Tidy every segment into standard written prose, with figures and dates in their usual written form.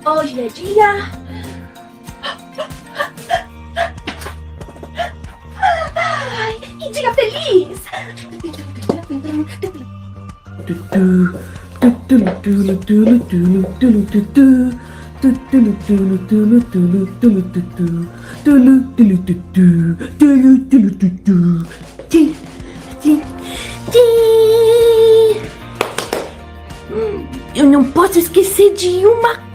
Hoje é dia. Ai, que dia feliz! Eu não posso esquecer de uma coisa!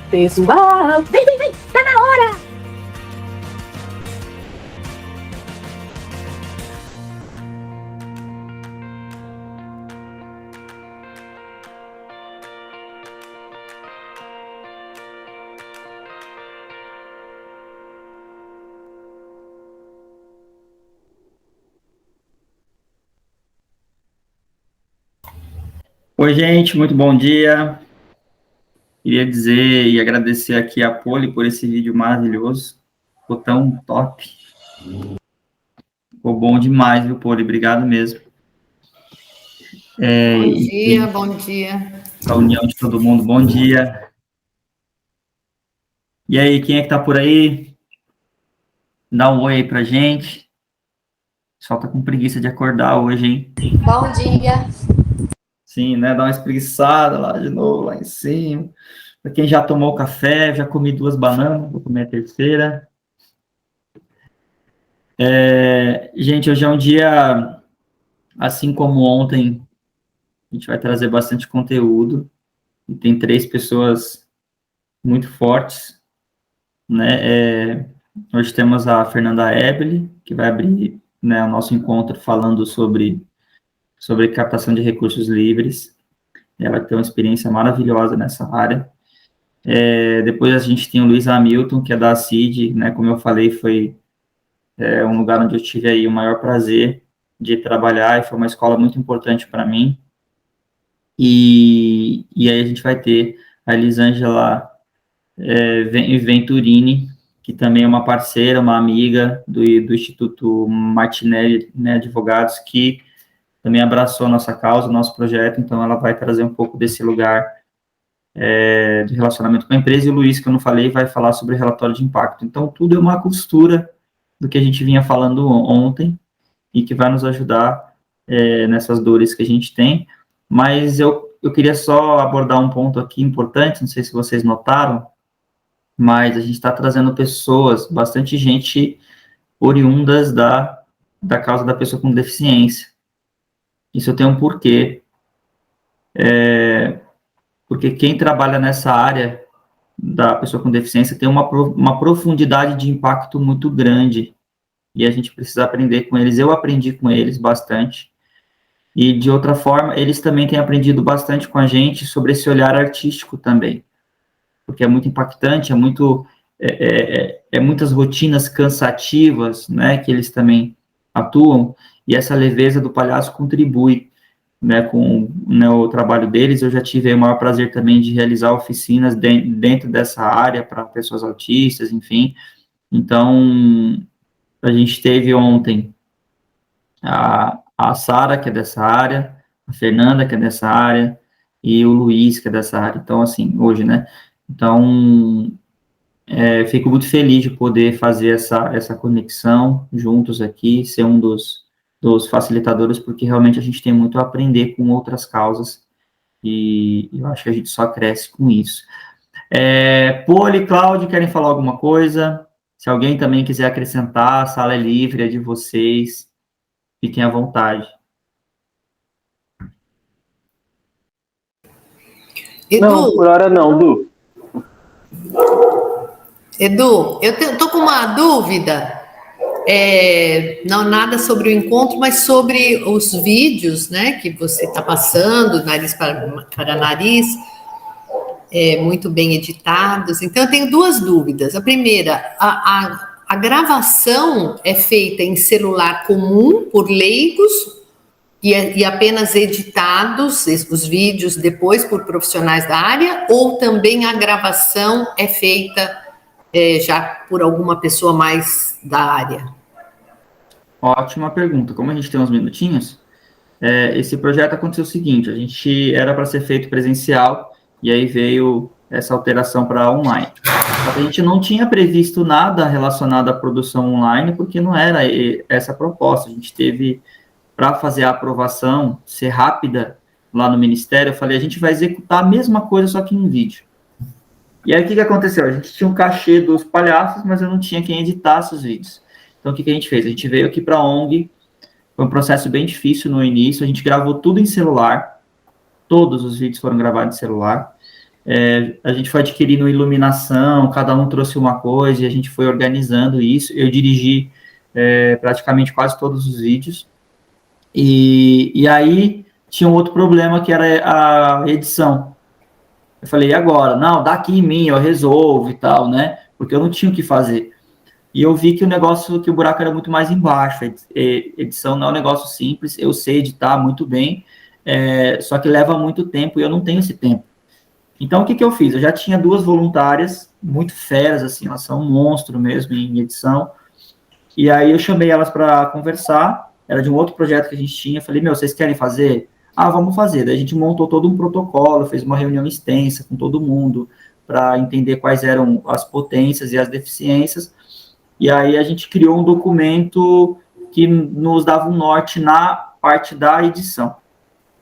Pessoal, vem, tá na hora! Oi, gente, muito bom dia. Queria dizer e agradecer aqui a Poli por esse vídeo maravilhoso. Ficou tão top. Ficou bom demais, viu, Poli? Obrigado mesmo. Bom dia. A união de todo mundo, bom dia. E aí, quem é que tá por aí? Dá um oi aí pra gente. Só tá com preguiça de acordar hoje, hein? Bom dia. Sim, né? Dá uma espreguiçada lá de novo, lá em cima. Para quem já tomou café, já comi 2 bananas, vou comer a terceira. Gente, hoje é um dia, assim como ontem, a gente vai trazer bastante conteúdo. E tem 3 pessoas muito fortes, né? Hoje temos a Fernanda Ebele, que vai abrir, né, o nosso encontro falando sobre captação de recursos livres. Ela tem uma experiência maravilhosa nessa área. Depois a gente tem o Luiz Hamilton, que é da CID, né? Como eu falei, foi um lugar onde eu tive aí o maior prazer de trabalhar, e foi uma escola muito importante para mim. E aí a gente vai ter a Elisângela Venturini, que também é uma parceira, uma amiga do Instituto Martinelli, né, Advogados, que também abraçou a nossa causa, o nosso projeto. Então ela vai trazer um pouco desse lugar de relacionamento com a empresa, e o Luiz, que eu não falei, vai falar sobre relatório de impacto. Então tudo é uma costura do que a gente vinha falando ontem, e que vai nos ajudar nessas dores que a gente tem, mas eu queria só abordar um ponto aqui importante, não sei se vocês notaram, mas a gente está trazendo pessoas, bastante gente oriundas da causa da pessoa com deficiência. Isso tem um porquê, porque quem trabalha nessa área da pessoa com deficiência tem uma profundidade de impacto muito grande, e a gente precisa aprender com eles. Eu aprendi com eles bastante, e de outra forma, eles também têm aprendido bastante com a gente sobre esse olhar artístico também, porque é muito impactante, muitas rotinas cansativas, né, que eles também atuam, e essa leveza do palhaço contribui, né, com, né, o trabalho deles. Eu já tive o maior prazer também de realizar oficinas dentro dessa área para pessoas autistas, enfim. Então, a gente teve ontem a Sara, que é dessa área, a Fernanda, que é dessa área, e o Luiz, que é dessa área. Então, assim, hoje, né? Então, fico muito feliz de poder fazer essa conexão juntos aqui, ser um dos facilitadores, porque realmente a gente tem muito a aprender com outras causas, e eu acho que a gente só cresce com isso. Poli, Cláudio, querem falar alguma coisa? Se alguém também quiser acrescentar, a sala é livre, é de vocês, fiquem à vontade. Edu, Não, por hora não, Du. Edu, eu tô com uma dúvida, não nada sobre o encontro, mas sobre os vídeos, né, que você está passando, nariz para nariz, muito bem editados. Então, eu tenho duas dúvidas. A primeira, a gravação é feita em celular comum, por leigos, e apenas editados os vídeos depois por profissionais da área, ou também a gravação é feita já por alguma pessoa mais da área? Ótima pergunta. Como a gente tem uns minutinhos, esse projeto aconteceu o seguinte: a gente era para ser feito presencial, e aí veio essa alteração para online. Só que a gente não tinha previsto nada relacionado à produção online, porque não era essa a proposta. A gente teve, para fazer a aprovação ser rápida lá no Ministério, eu falei, a gente vai executar a mesma coisa, só que em vídeo. E aí, o que aconteceu? A gente tinha um cachê dos palhaços, mas eu não tinha quem editasse os vídeos. Então, o que a gente fez? A gente veio aqui para a ONG, foi um processo bem difícil no início, a gente gravou tudo em celular, todos os vídeos foram gravados em celular, a gente foi adquirindo iluminação, cada um trouxe uma coisa, e a gente foi organizando isso. Eu dirigi praticamente quase todos os vídeos, e aí tinha um outro problema, que era a edição. Eu falei, e agora? Não, dá aqui em mim, eu resolvo e tal, né? Porque eu não tinha o que fazer. E eu vi que o buraco era muito mais embaixo. Edição não é um negócio simples, eu sei editar muito bem, só que leva muito tempo e eu não tenho esse tempo. Então, o que eu fiz? Eu já tinha duas voluntárias, muito feras, assim, elas são um monstro mesmo em edição, e aí eu chamei elas para conversar, era de um outro projeto que a gente tinha, falei, vocês querem fazer? Ah, vamos fazer. Daí a gente montou todo um protocolo, fez uma reunião extensa com todo mundo, para entender quais eram as potências e as deficiências, e aí a gente criou um documento que nos dava um norte na parte da edição.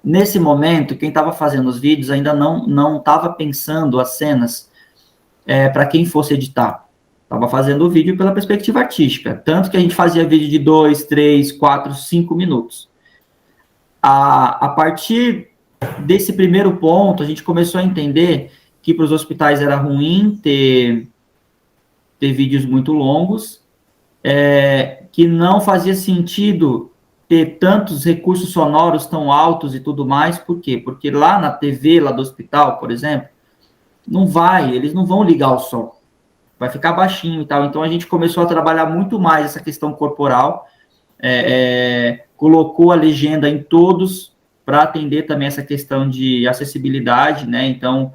Nesse momento, quem estava fazendo os vídeos ainda não estava pensando as cenas para quem fosse editar. Estava fazendo o vídeo pela perspectiva artística, tanto que a gente fazia vídeo de 2, 3, 4, 5 minutos. A partir desse primeiro ponto, a gente começou a entender que para os hospitais era ruim ter vídeos muito longos, que não fazia sentido ter tantos recursos sonoros tão altos e tudo mais. Por quê? Porque lá na TV, lá do hospital, por exemplo, eles não vão ligar o som, vai ficar baixinho e tal. Então, a gente começou a trabalhar muito mais essa questão corporal, colocou a legenda em todos, para atender também essa questão de acessibilidade, né? Então,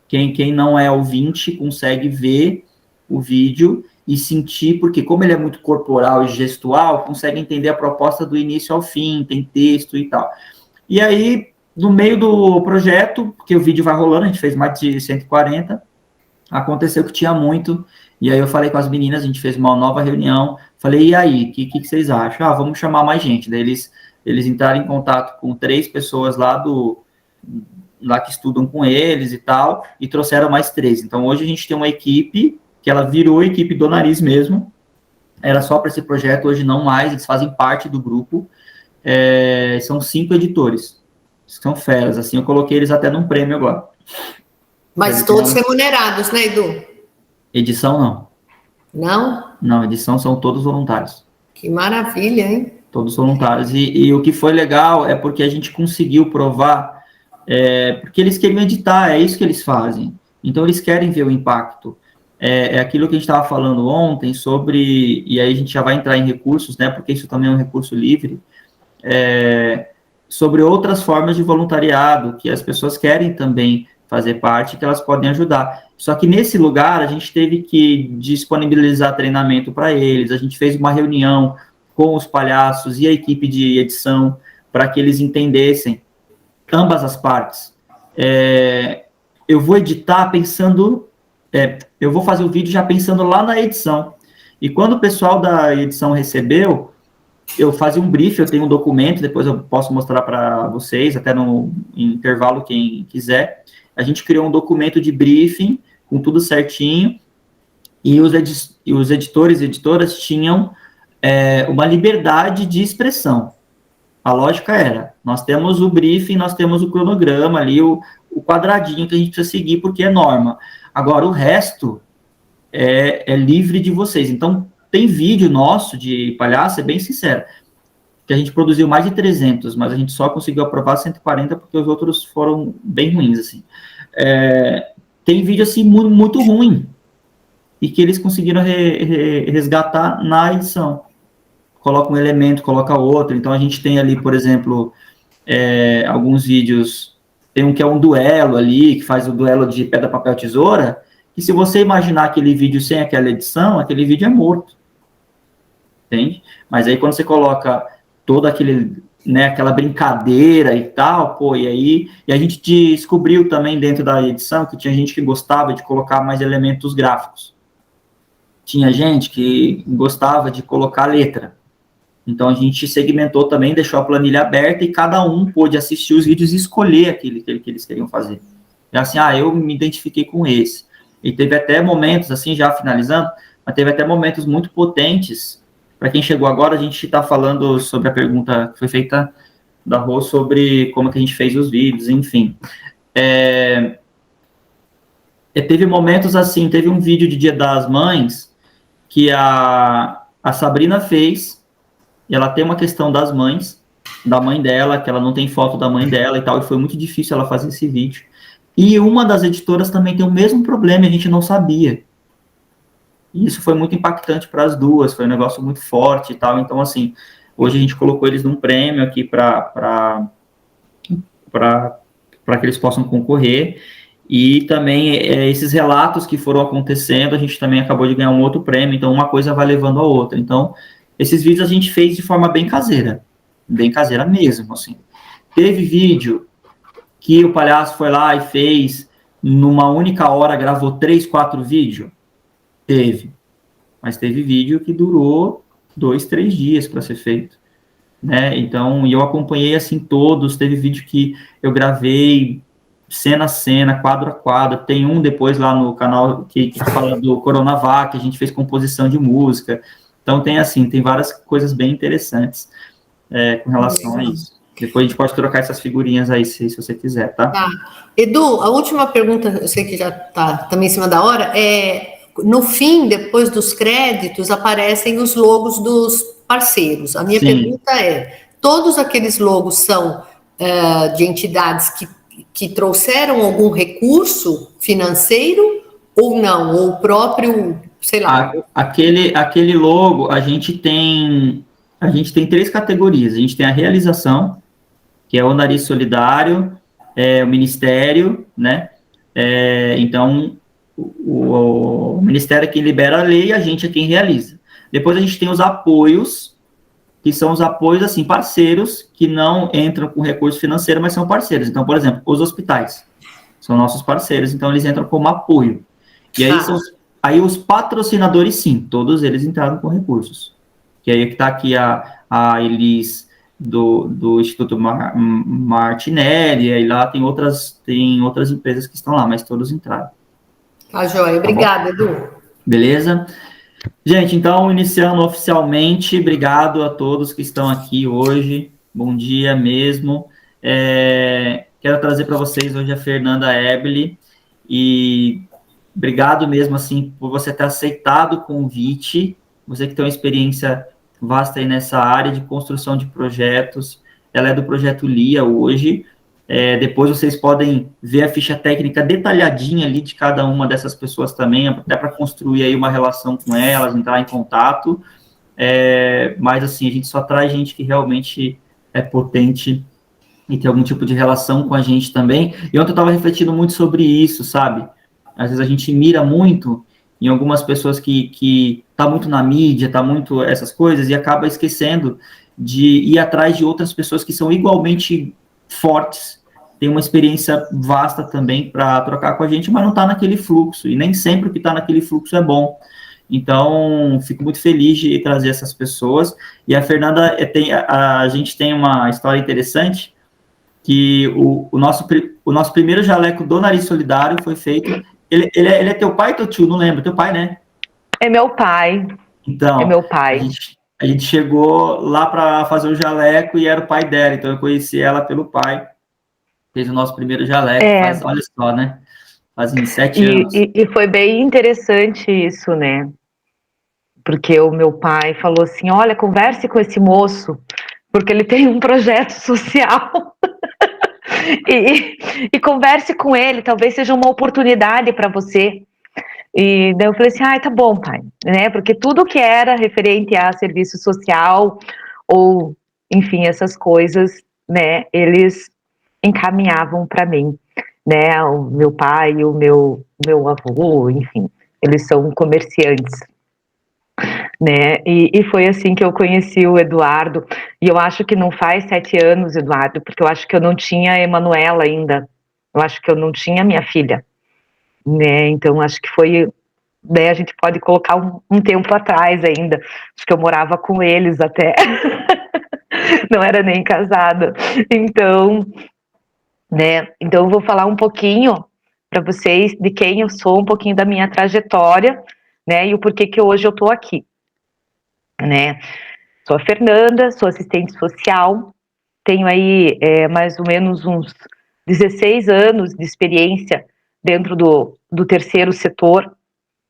quem não é ouvinte consegue ver o vídeo e sentir, porque como ele é muito corporal e gestual, consegue entender a proposta do início ao fim, tem texto e tal. E aí, no meio do projeto, porque o vídeo vai rolando, a gente fez mais de 140, aconteceu que tinha muito, e aí eu falei com as meninas, a gente fez uma nova reunião, falei, e aí, o que vocês acham? Vamos chamar mais gente. Daí eles eles entraram em contato com 3 pessoas lá que estudam com eles e tal, e trouxeram mais 3. Então, hoje a gente tem uma equipe, que ela virou equipe do Nariz mesmo, era só para esse projeto, hoje não mais, eles fazem parte do grupo, são 5 editores, são feras, assim, eu coloquei eles até num prêmio agora. Mas todos remunerados, né, Edu? Edição, não. Não? Não, edição são todos voluntários. Que maravilha, hein? Todos voluntários. E o que foi legal é porque a gente conseguiu provar, porque eles queriam editar, é isso que eles fazem. Então, eles querem ver o impacto. É aquilo que a gente estava falando ontem sobre, e aí a gente já vai entrar em recursos, né, porque isso também é um recurso livre, sobre outras formas de voluntariado, que as pessoas querem também fazer parte, que elas podem ajudar. Só que nesse lugar, a gente teve que disponibilizar treinamento para eles, a gente fez uma reunião com os palhaços e a equipe de edição, para que eles entendessem ambas as partes. Eu vou editar pensando, eu vou fazer o vídeo já pensando lá na edição. E quando o pessoal da edição recebeu, eu fazia um brief, eu tenho um documento, depois eu posso mostrar para vocês, até no intervalo, quem quiser. A gente criou um documento de briefing, com tudo certinho, e os editores e editoras tinham uma liberdade de expressão. A lógica era, nós temos o briefing, nós temos o cronograma ali, o quadradinho que a gente precisa seguir, porque é norma. Agora, o resto é livre de vocês. Então, tem vídeo nosso de palhaço, é bem sincero, que a gente produziu mais de 300, mas a gente só conseguiu aprovar 140 porque os outros foram bem ruins, assim. Tem vídeo, assim, muito, muito ruim, e que eles conseguiram resgatar na edição. Coloca um elemento, coloca outro. Então, a gente tem ali, por exemplo, alguns vídeos, tem um que é um duelo ali, que faz o duelo de pedra, papel, tesoura, que se você imaginar aquele vídeo sem aquela edição, aquele vídeo é morto. Entende? Mas aí, quando você coloca todo aquela brincadeira e tal, e a gente descobriu também dentro da edição que tinha gente que gostava de colocar mais elementos gráficos. Tinha gente que gostava de colocar letra. Então, a gente segmentou também, deixou a planilha aberta e cada um pôde assistir os vídeos e escolher aquele que eles queriam fazer. E assim, eu me identifiquei com esse. E teve até momentos, assim, já finalizando, mas teve até momentos muito potentes. Para quem chegou agora, a gente está falando sobre a pergunta que foi feita da Rô sobre como que a gente fez os vídeos, enfim. Teve momentos assim, teve um vídeo de Dia das Mães que a Sabrina fez, e ela tem uma questão das mães, da mãe dela, que ela não tem foto da mãe dela e tal, e foi muito difícil ela fazer esse vídeo. E uma das editoras também tem o mesmo problema, e a gente não sabia. E isso foi muito impactante para as duas, foi um negócio muito forte e tal. Então, assim, hoje a gente colocou eles num prêmio aqui para que eles possam concorrer. E também esses relatos que foram acontecendo, a gente também acabou de ganhar um outro prêmio, então uma coisa vai levando a outra. Então, esses vídeos a gente fez de forma bem caseira mesmo, assim. Teve vídeo que o palhaço foi lá e fez, numa única hora, gravou 3, 4 vídeos? Teve. Mas teve vídeo que durou 2, 3 dias para ser feito, né? Então, eu acompanhei, assim, todos. Teve vídeo que eu gravei cena a cena, quadro a quadro. Tem um depois lá no canal que fala do Coronavac, a gente fez composição de música. Então, tem várias coisas bem interessantes com relação a isso. Depois a gente pode trocar essas figurinhas aí, se você quiser, tá? Edu, a última pergunta, eu sei que já está também em cima da hora, no fim, depois dos créditos, aparecem os logos dos parceiros. A minha pergunta todos aqueles logos são de entidades que trouxeram algum recurso financeiro ou não? Ou o próprio, sei lá... Aquele logo, a gente tem 3 categorias. A gente tem a realização, que é o Nariz Solidário, o Ministério, né? Então, o Ministério é quem libera a lei e a gente é quem realiza. Depois a gente tem os apoios, que são os apoios, assim, parceiros, que não entram com recurso financeiro, mas são parceiros. Então, por exemplo, os hospitais são nossos parceiros, então eles entram como apoio. E aí os patrocinadores, sim, todos eles entraram com recursos. Que aí que está aqui a Elis do Instituto Martinelli, e aí lá tem outras empresas que estão lá, mas todos entraram. Tá, joia. Obrigada, Edu. Beleza? Gente, então, iniciando oficialmente, obrigado a todos que estão aqui hoje, bom dia mesmo. Quero trazer para vocês hoje a Fernanda Ebele, e obrigado mesmo, assim, por você ter aceitado o convite, você que tem uma experiência vasta aí nessa área de construção de projetos. Ela é do projeto LIA hoje. Depois vocês podem ver a ficha técnica detalhadinha ali de cada uma dessas pessoas também, até para construir aí uma relação com elas, entrar em contato. Mas, assim, a gente só traz gente que realmente é potente e tem algum tipo de relação com a gente também. E ontem eu estava refletindo muito sobre isso, sabe? Às vezes a gente mira muito em algumas pessoas que tá muito na mídia, tá muito essas coisas, e acaba esquecendo de ir atrás de outras pessoas que são igualmente fortes, tem uma experiência vasta também para trocar com a gente, mas não está naquele fluxo, e nem sempre o que está naquele fluxo é bom. Então, fico muito feliz de trazer essas pessoas. E a Fernanda, a gente tem uma história interessante, que o nosso primeiro jaleco do Nariz Solidário foi feito... Ele é teu pai ou teu tio? Não lembro. Teu pai, né? É meu pai. Então, é meu pai. A gente chegou lá para fazer o jaleco e era o pai dela, então eu conheci ela pelo pai. Fez o nosso primeiro jaleco, olha só, né? Fazem 7 anos. E foi bem interessante isso, né? Porque o meu pai falou assim, olha, converse com esse moço, porque ele tem um projeto social. e converse com ele, talvez seja uma oportunidade para você. E daí eu falei assim, tá bom, pai, né? Porque tudo que era referente a serviço social, ou, enfim, essas coisas, né? Eles encaminhavam para mim, né? O meu pai e o meu avô, enfim, eles são comerciantes, né? E foi assim que eu conheci o Eduardo. E eu acho que não faz 7 anos, Eduardo, porque eu acho que eu não tinha a Emanuela ainda. Eu acho que eu não tinha minha filha, né? Então acho que foi, né, a gente pode colocar um tempo atrás ainda. Acho que eu morava com eles até. Não era nem casada. Então, né? Então eu vou falar um pouquinho para vocês de quem eu sou, um pouquinho da minha trajetória, né? E o porquê que hoje eu estou aqui, né? Sou a Fernanda, sou assistente social, tenho aí mais ou menos uns 16 anos de experiência dentro do terceiro setor,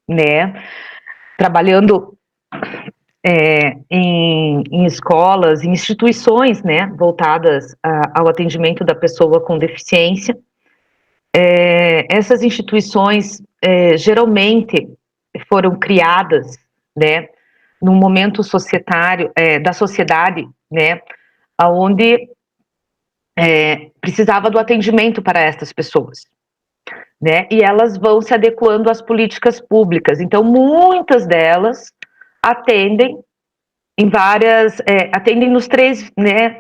né? Trabalhando em escolas, em instituições, né? Voltadas ao atendimento da pessoa com deficiência. Essas instituições geralmente foram criadas, né? Num momento societário da sociedade, né, onde precisava do atendimento para essas pessoas, né, e elas vão se adequando às políticas públicas. Então, muitas delas atendem atendem nos três, né,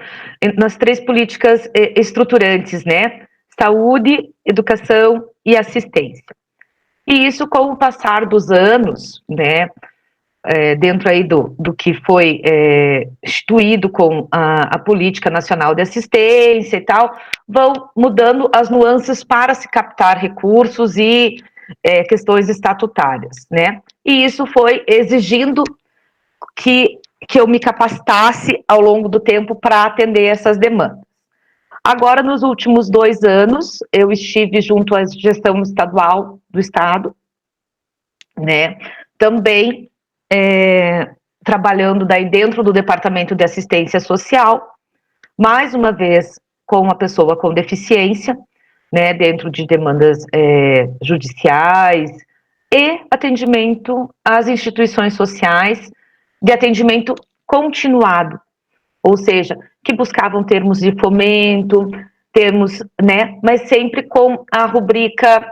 nas 3 políticas estruturantes, né, saúde, educação e assistência. E isso, com o passar dos anos, né, dentro aí do que foi instituído com a Política Nacional de Assistência e tal, vão mudando as nuances para se captar recursos e questões estatutárias, né? E isso foi exigindo que eu me capacitasse ao longo do tempo para atender essas demandas. Agora, nos últimos 2 anos, eu estive junto à gestão estadual do Estado, né? Também trabalhando daí dentro do Departamento de Assistência Social, mais uma vez com uma pessoa com deficiência, né, dentro de demandas judiciais e atendimento às instituições sociais de atendimento continuado, ou seja, que buscavam termos de fomento, termos, né, mas sempre com a rubrica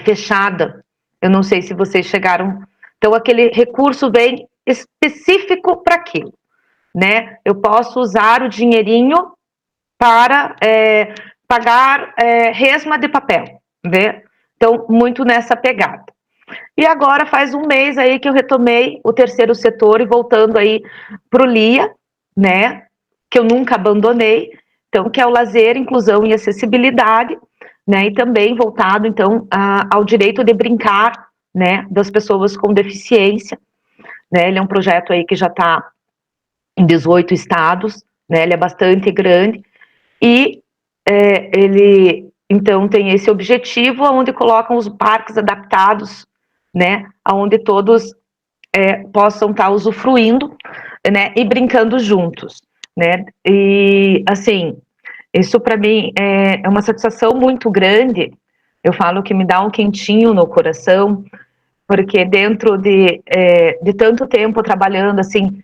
fechada. Eu não sei se vocês chegaram. Então, aquele recurso vem específico para aquilo, né? Eu posso usar o dinheirinho para pagar resma de papel, né? Então, muito nessa pegada. E agora faz um mês aí que eu retomei o terceiro setor e voltando aí para o LIA, né? que eu nunca abandonei, então, que é o lazer, inclusão e acessibilidade, né, e também voltado, então, ao direito de brincar, né, das pessoas com deficiência, né, ele é um projeto aí que já está em 18 estados, né, ele é bastante grande, e ele, então, tem esse objetivo, onde colocam os parques adaptados, né, onde todos possam estar usufruindo, né, e brincando juntos, né, e, assim, isso para mim é uma satisfação muito grande, eu falo que me dá um quentinho no coração, porque dentro de tanto tempo trabalhando, assim,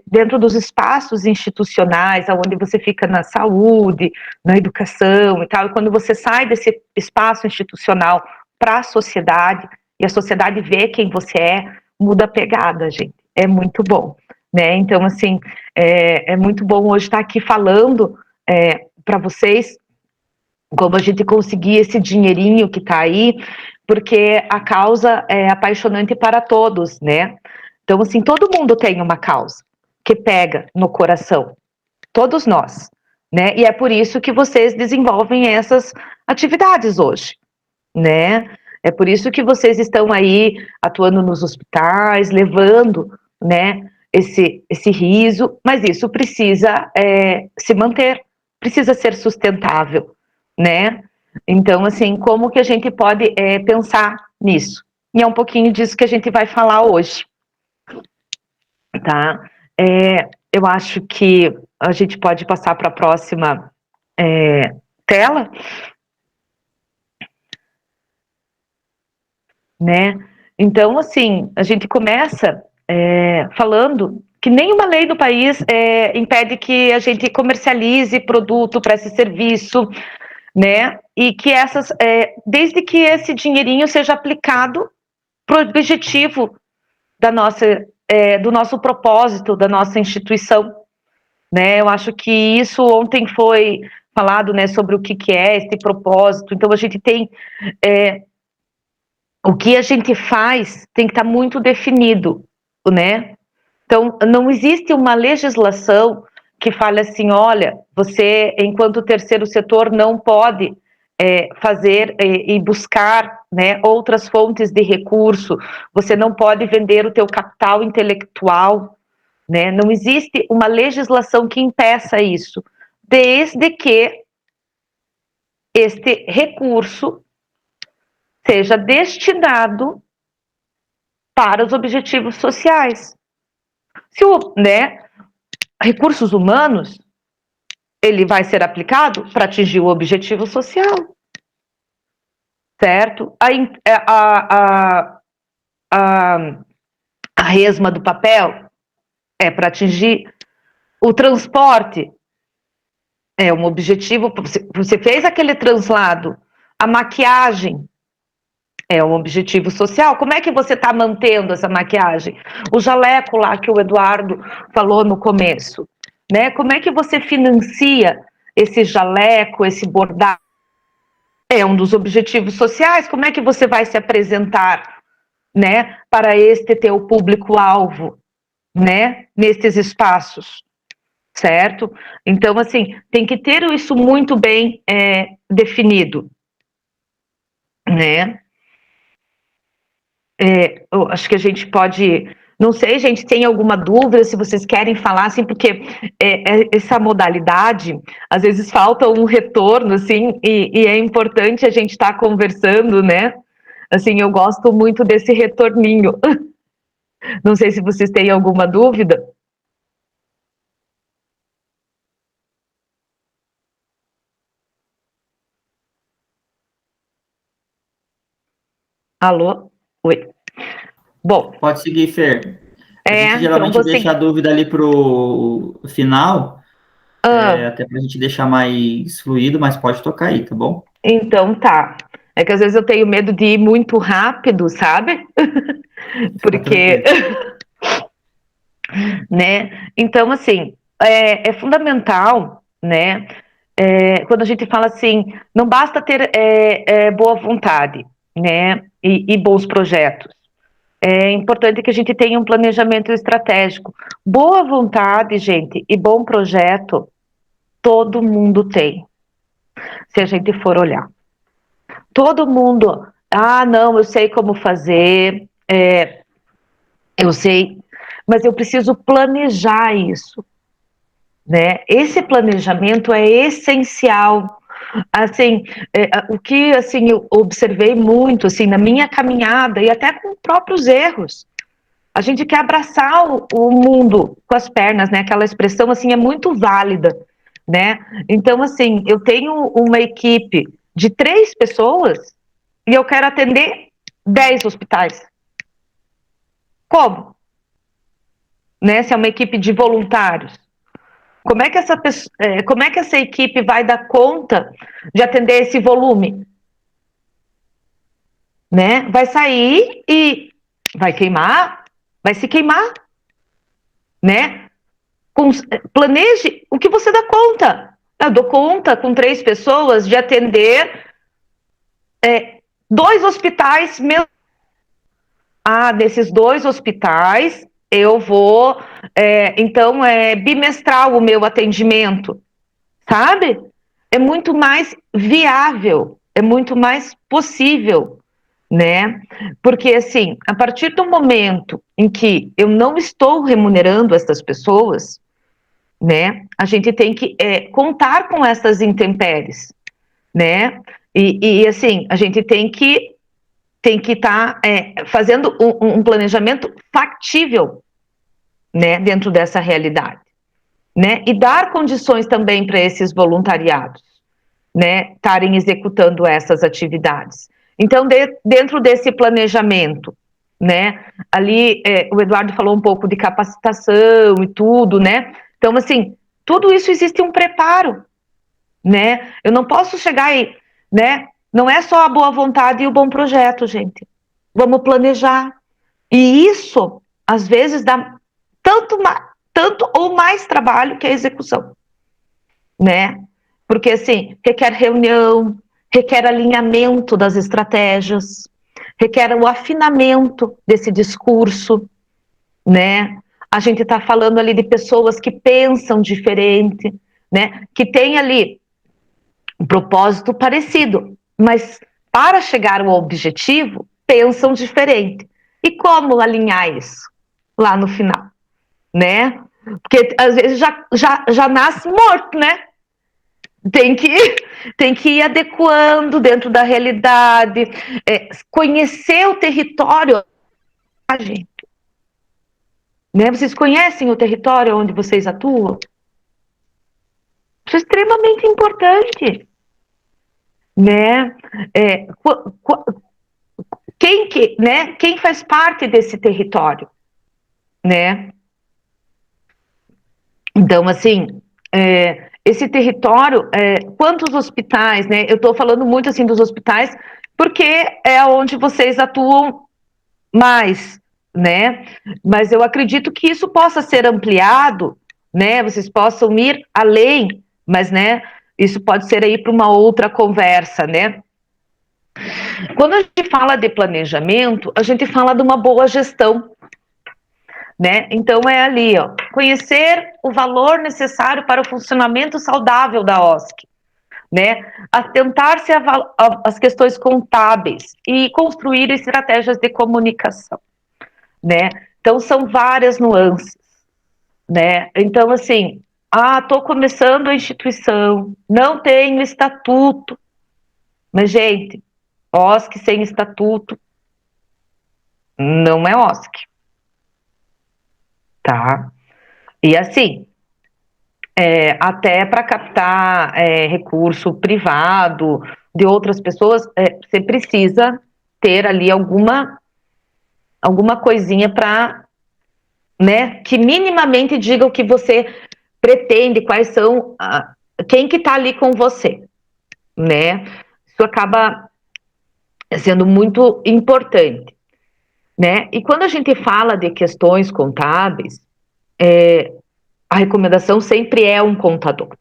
dentro dos espaços institucionais, onde você fica na saúde, na educação e tal, e quando você sai desse espaço institucional para a sociedade, e a sociedade vê quem você muda a pegada, gente, é muito bom, né, então, assim, é muito bom hoje estar aqui falando para vocês como a gente conseguir esse dinheirinho que está aí, porque a causa é apaixonante para todos, né? Então, assim, todo mundo tem uma causa que pega no coração, todos nós, né? E é por isso que vocês desenvolvem essas atividades hoje, né? É por isso que vocês estão aí atuando nos hospitais, levando, né, esse riso, mas isso precisa se manter, precisa ser sustentável, né? Então, assim, como que a gente pode pensar nisso? E é um pouquinho disso que a gente vai falar hoje, tá? Eu acho que a gente pode passar para a próxima tela, né? Então, assim, a gente começa falando que nenhuma lei do país impede que a gente comercialize produto, preste serviço, né? E que desde que esse dinheirinho seja aplicado para o objetivo do nosso propósito, da nossa instituição, né? Eu acho que isso ontem foi falado, né, sobre o que é esse propósito. Então a gente tem o que a gente faz tem que estar muito definido, né? Então, não existe uma legislação que fale assim, olha, você, enquanto terceiro setor, não pode fazer e buscar, né, outras fontes de recurso, você não pode vender o teu capital intelectual, né? Não existe uma legislação que impeça isso, desde que este recurso seja destinado para os objetivos sociais. Se recursos humanos, ele vai ser aplicado para atingir o objetivo social, certo? A resma do papel é para atingir o transporte, é um objetivo, você fez aquele translado, a maquiagem é um objetivo social, como é que você está mantendo essa maquiagem? O jaleco lá que o Eduardo falou no começo, né? Como é que você financia esse jaleco, esse bordado? É um dos objetivos sociais, como é que você vai se apresentar, né, para este teu público-alvo, né, nesses espaços, certo? Então, assim, tem que ter isso muito bem definido, né? Eu acho que a gente pode, não sei, gente, tem alguma dúvida, se vocês querem falar, assim, porque essa modalidade, às vezes falta um retorno, assim, e é importante a gente estar conversando, né? Assim, eu gosto muito desse retorninho. Não sei se vocês têm alguma dúvida. Alô? Oi. Bom. Pode seguir, Fer. A gente Então geralmente deixa a dúvida ali pro final, até para a gente deixar mais fluido, mas pode tocar aí, tá bom? Então tá. É que às vezes eu tenho medo de ir muito rápido, sabe? Porque, né? Então, assim, é fundamental, né? Quando a gente fala assim, não basta ter boa vontade, né? E bons projetos. é importante que a gente tenha um planejamento estratégico. Boa vontade, gente, e bom projeto, todo mundo tem, se a gente for olhar. Todo mundo, não, eu sei como fazer, eu sei, mas eu preciso planejar isso, né? Esse planejamento é essencial. Assim, o que assim eu observei muito assim na minha caminhada e até com próprios erros. A gente quer abraçar o mundo com as pernas, né? Aquela expressão assim é muito válida, né? Então assim, eu tenho uma equipe de 3 pessoas e eu quero atender 10 hospitais. Como? Né? Se é uma equipe de voluntários. Como é que essa equipe vai dar conta de atender esse volume? Né? Vai sair e vai queimar, vai se queimar, né? Planeje o que você dá conta. Eu dou conta com 3 pessoas de atender 2 hospitais. Desses 2 hospitais eu vou, então bimestral o meu atendimento, sabe? É muito mais viável, é muito mais possível, né? Porque, assim, a partir do momento em que eu não estou remunerando essas pessoas, né, a gente tem que contar com essas intempéries, né? E assim, a gente tem que estar fazendo um planejamento factível, né, dentro dessa realidade, né? E dar condições também para esses voluntariados, né, estarem executando essas atividades. Então, dentro desse planejamento, né, ali o Eduardo falou um pouco de capacitação e tudo, né? Então, assim, tudo isso existe um preparo, né? Eu não posso chegar aí, né? Não é só a boa vontade e o bom projeto, gente. Vamos planejar. E isso, às vezes, dá tanto ou mais trabalho que a execução, né? Porque, assim, requer reunião, requer alinhamento das estratégias, requer o afinamento desse discurso, né? A gente está falando ali de pessoas que pensam diferente, né? Que tem ali um propósito parecido, mas para chegar ao objetivo, pensam diferente. E como alinhar isso lá no final, né? Porque às vezes já nasce morto, né? Tem que ir adequando dentro da realidade, conhecer o território, gente. Né? Vocês conhecem o território onde vocês atuam? Isso é extremamente importante, né? Quem faz parte desse território, né? Então, assim, esse território, quantos hospitais, né? Eu estou falando muito assim dos hospitais, porque é onde vocês atuam mais, né? Mas eu acredito que isso possa ser ampliado, né? Vocês possam ir além, mas, né? Isso pode ser aí para uma outra conversa, né? Quando a gente fala de planejamento, a gente fala de uma boa gestão, né? Então é ali, ó, conhecer o valor necessário para o funcionamento saudável da OSC, né? Atentar-se às questões contábeis e construir estratégias de comunicação, né? Então são várias nuances, né? Então assim, tô começando a instituição, não tenho estatuto, mas gente, OSC sem estatuto não é OSC, tá? E assim, até para captar recurso privado de outras pessoas, você precisa ter ali alguma coisinha para, né, que minimamente diga o que você pretende, quais são, quem que está ali com você, né? Isso acaba sendo muito importante, né? E quando a gente fala de questões contábeis, a recomendação sempre é um contador.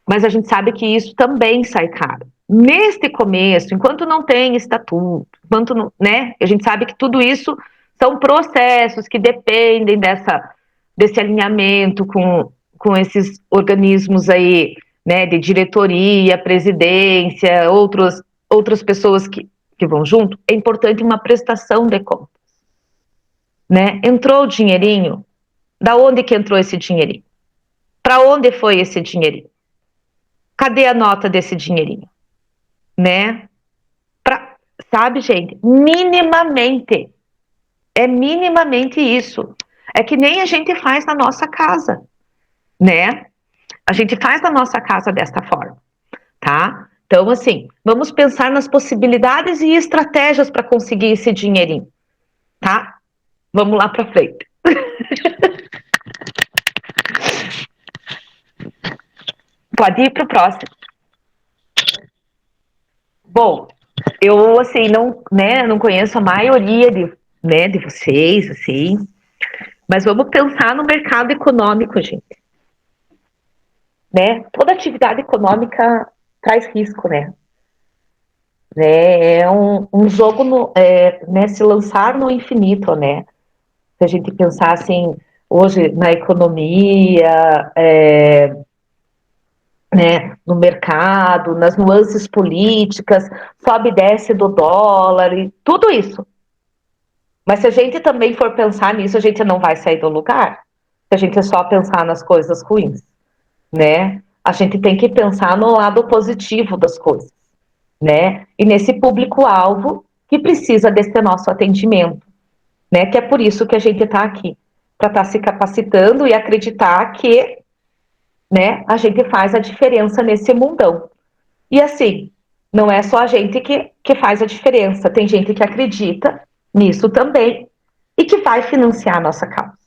Mas a gente sabe que isso também sai caro. Neste começo, enquanto não tem estatuto, enquanto não, né? A gente sabe que tudo isso São processos que dependem desse alinhamento com esses organismos aí, né, de diretoria, presidência, outras pessoas que vão junto. É importante uma prestação de contas, né? Entrou o dinheirinho, da onde que entrou esse dinheirinho? Para onde foi esse dinheirinho? Cadê a nota desse dinheirinho? Né? Sabe, gente, minimamente. É minimamente isso. É que nem a gente faz na nossa casa, né? A gente faz na nossa casa desta forma, tá? Então, assim, vamos pensar nas possibilidades e estratégias para conseguir esse dinheirinho, tá? Vamos lá para frente. Pode ir para o próximo. Bom, eu, assim, não conheço a maioria de vocês, assim, mas vamos pensar no mercado econômico, gente. Né? Toda atividade econômica traz risco, né? É um jogo, né, se lançar no infinito, né? Se a gente pensar, assim, hoje na economia, né, no mercado, nas nuances políticas, sobe e desce do dólar, e tudo isso. Mas se a gente também for pensar nisso, a gente não vai sair do lugar. Se a gente só pensar nas coisas ruins, né? A gente tem que pensar no lado positivo das coisas, né? E nesse público-alvo que precisa desse nosso atendimento, né? Que é por isso que a gente está aqui, para estar se capacitando e acreditar que, né, a gente faz a diferença nesse mundão. E assim, não é só a gente que faz a diferença, tem gente que acredita nisso também e que vai financiar a nossa causa,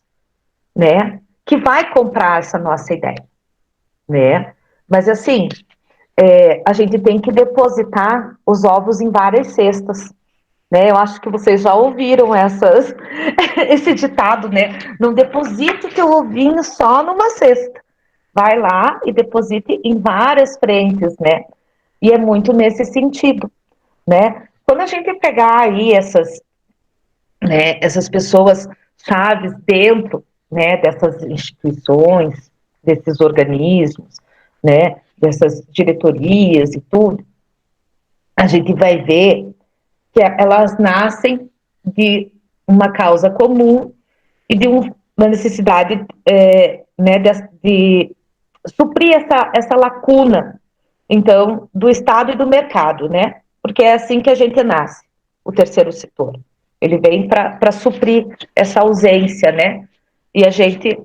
né? Que vai comprar essa nossa ideia, né? Mas assim, a gente tem que depositar os ovos em várias cestas, né? Eu acho que vocês já ouviram esse ditado, né? Não deposite teu ovinho só numa cesta. Vai lá e deposite em várias frentes, né? E é muito nesse sentido, né? Quando a gente pegar aí essas pessoas chaves dentro, né, dessas instituições, desses organismos, né, dessas diretorias e tudo, a gente vai ver que elas nascem de uma causa comum e de uma necessidade, né, de suprir essa lacuna, então, do Estado e do mercado, né? Porque é assim que a gente nasce, o terceiro setor. Ele vem para suprir essa ausência, né? E a gente...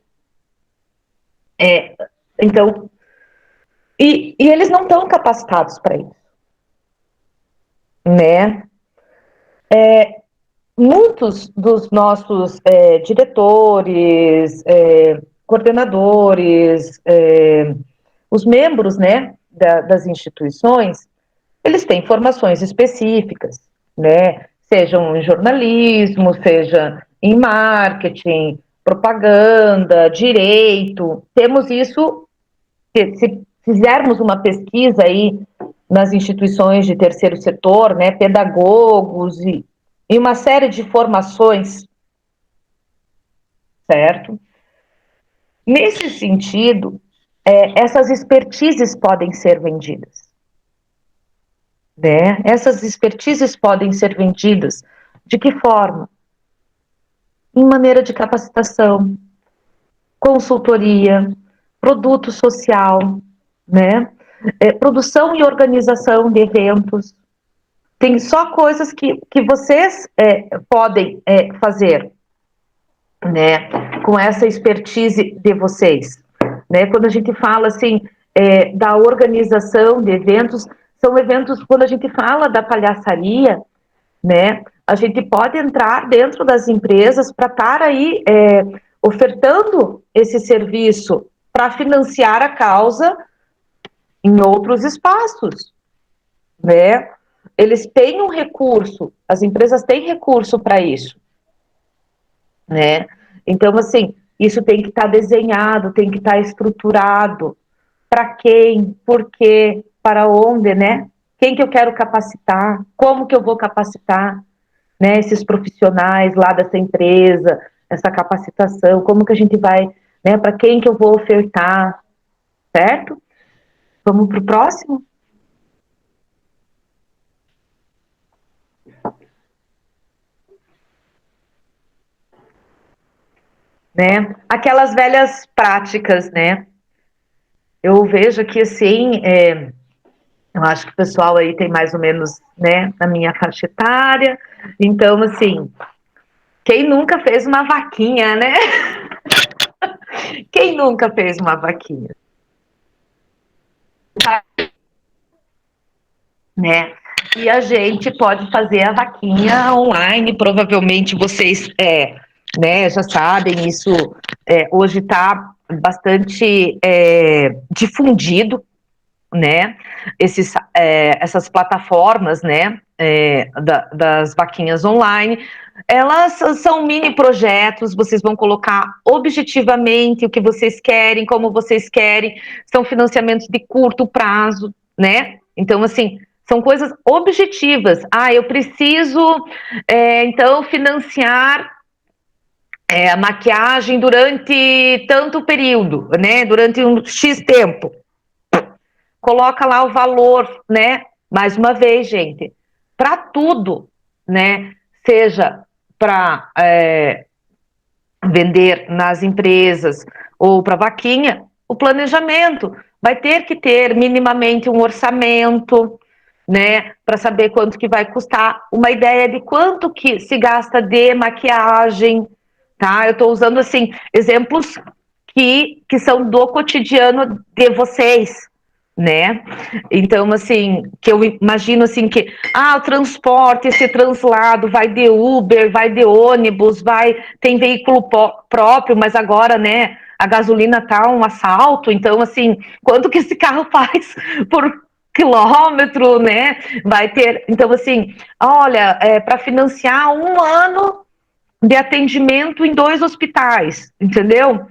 então, e eles não estão capacitados para isso, né? Muitos dos nossos diretores, coordenadores, os membros, né, das instituições, eles têm formações específicas, né, sejam em jornalismo, seja em marketing, propaganda, direito. Temos isso, se fizermos uma pesquisa aí nas instituições de terceiro setor, né, pedagogos e uma série de formações, certo? Nesse sentido, essas expertises podem ser vendidas, né? Essas expertises podem ser vendidas de que forma? Em maneira de capacitação, consultoria, produto social, né? Produção e organização de eventos. Tem só coisas que vocês podem fazer, né, com essa expertise de vocês, né? Quando a gente fala assim da organização de eventos, são eventos, quando a gente fala da palhaçaria, né, a gente pode entrar dentro das empresas para estar aí ofertando esse serviço para financiar a causa em outros espaços, né? Eles têm um recurso, as empresas têm recurso para isso, né? Então, assim, isso tem que estar desenhado, tem que estar estruturado. Para quem, por quê, para onde, né? Quem que eu quero capacitar, como que eu vou capacitar, né, esses profissionais lá dessa empresa, essa capacitação, como que a gente vai, né, para quem que eu vou ofertar, certo? Vamos para o próximo? Né? Aquelas velhas práticas, né? Eu vejo que, assim, eu acho que o pessoal aí tem mais ou menos, né, na minha faixa etária, então, assim, quem nunca fez uma vaquinha, né? Quem nunca fez uma vaquinha? Né? E a gente pode fazer a vaquinha online, provavelmente vocês né, já sabem, isso hoje está bastante difundido, né? Essas plataformas, né, das vaquinhas online, elas são mini projetos, vocês vão colocar objetivamente o que vocês querem, como vocês querem, são financiamentos de curto prazo, né? Então, assim, são coisas objetivas. Ah, eu preciso, então, financiar a maquiagem durante tanto período, né? Durante um X tempo. Coloca lá o valor, né? Mais uma vez, gente, para tudo, né? Seja para vender nas empresas ou para vaquinha, o planejamento vai ter que ter minimamente um orçamento, né, para saber quanto que vai custar, uma ideia de quanto que se gasta de maquiagem, tá? Eu estou usando, assim, exemplos que são do cotidiano de vocês, né? Então, assim, que eu imagino, assim, que, o transporte, esse translado vai de Uber, vai de ônibus, tem veículo próprio, mas agora, né, a gasolina tá um assalto, então, assim, quanto que esse carro faz por quilômetro, né? Vai ter, então, assim, olha, para financiar um ano de atendimento em 2 hospitais, entendeu?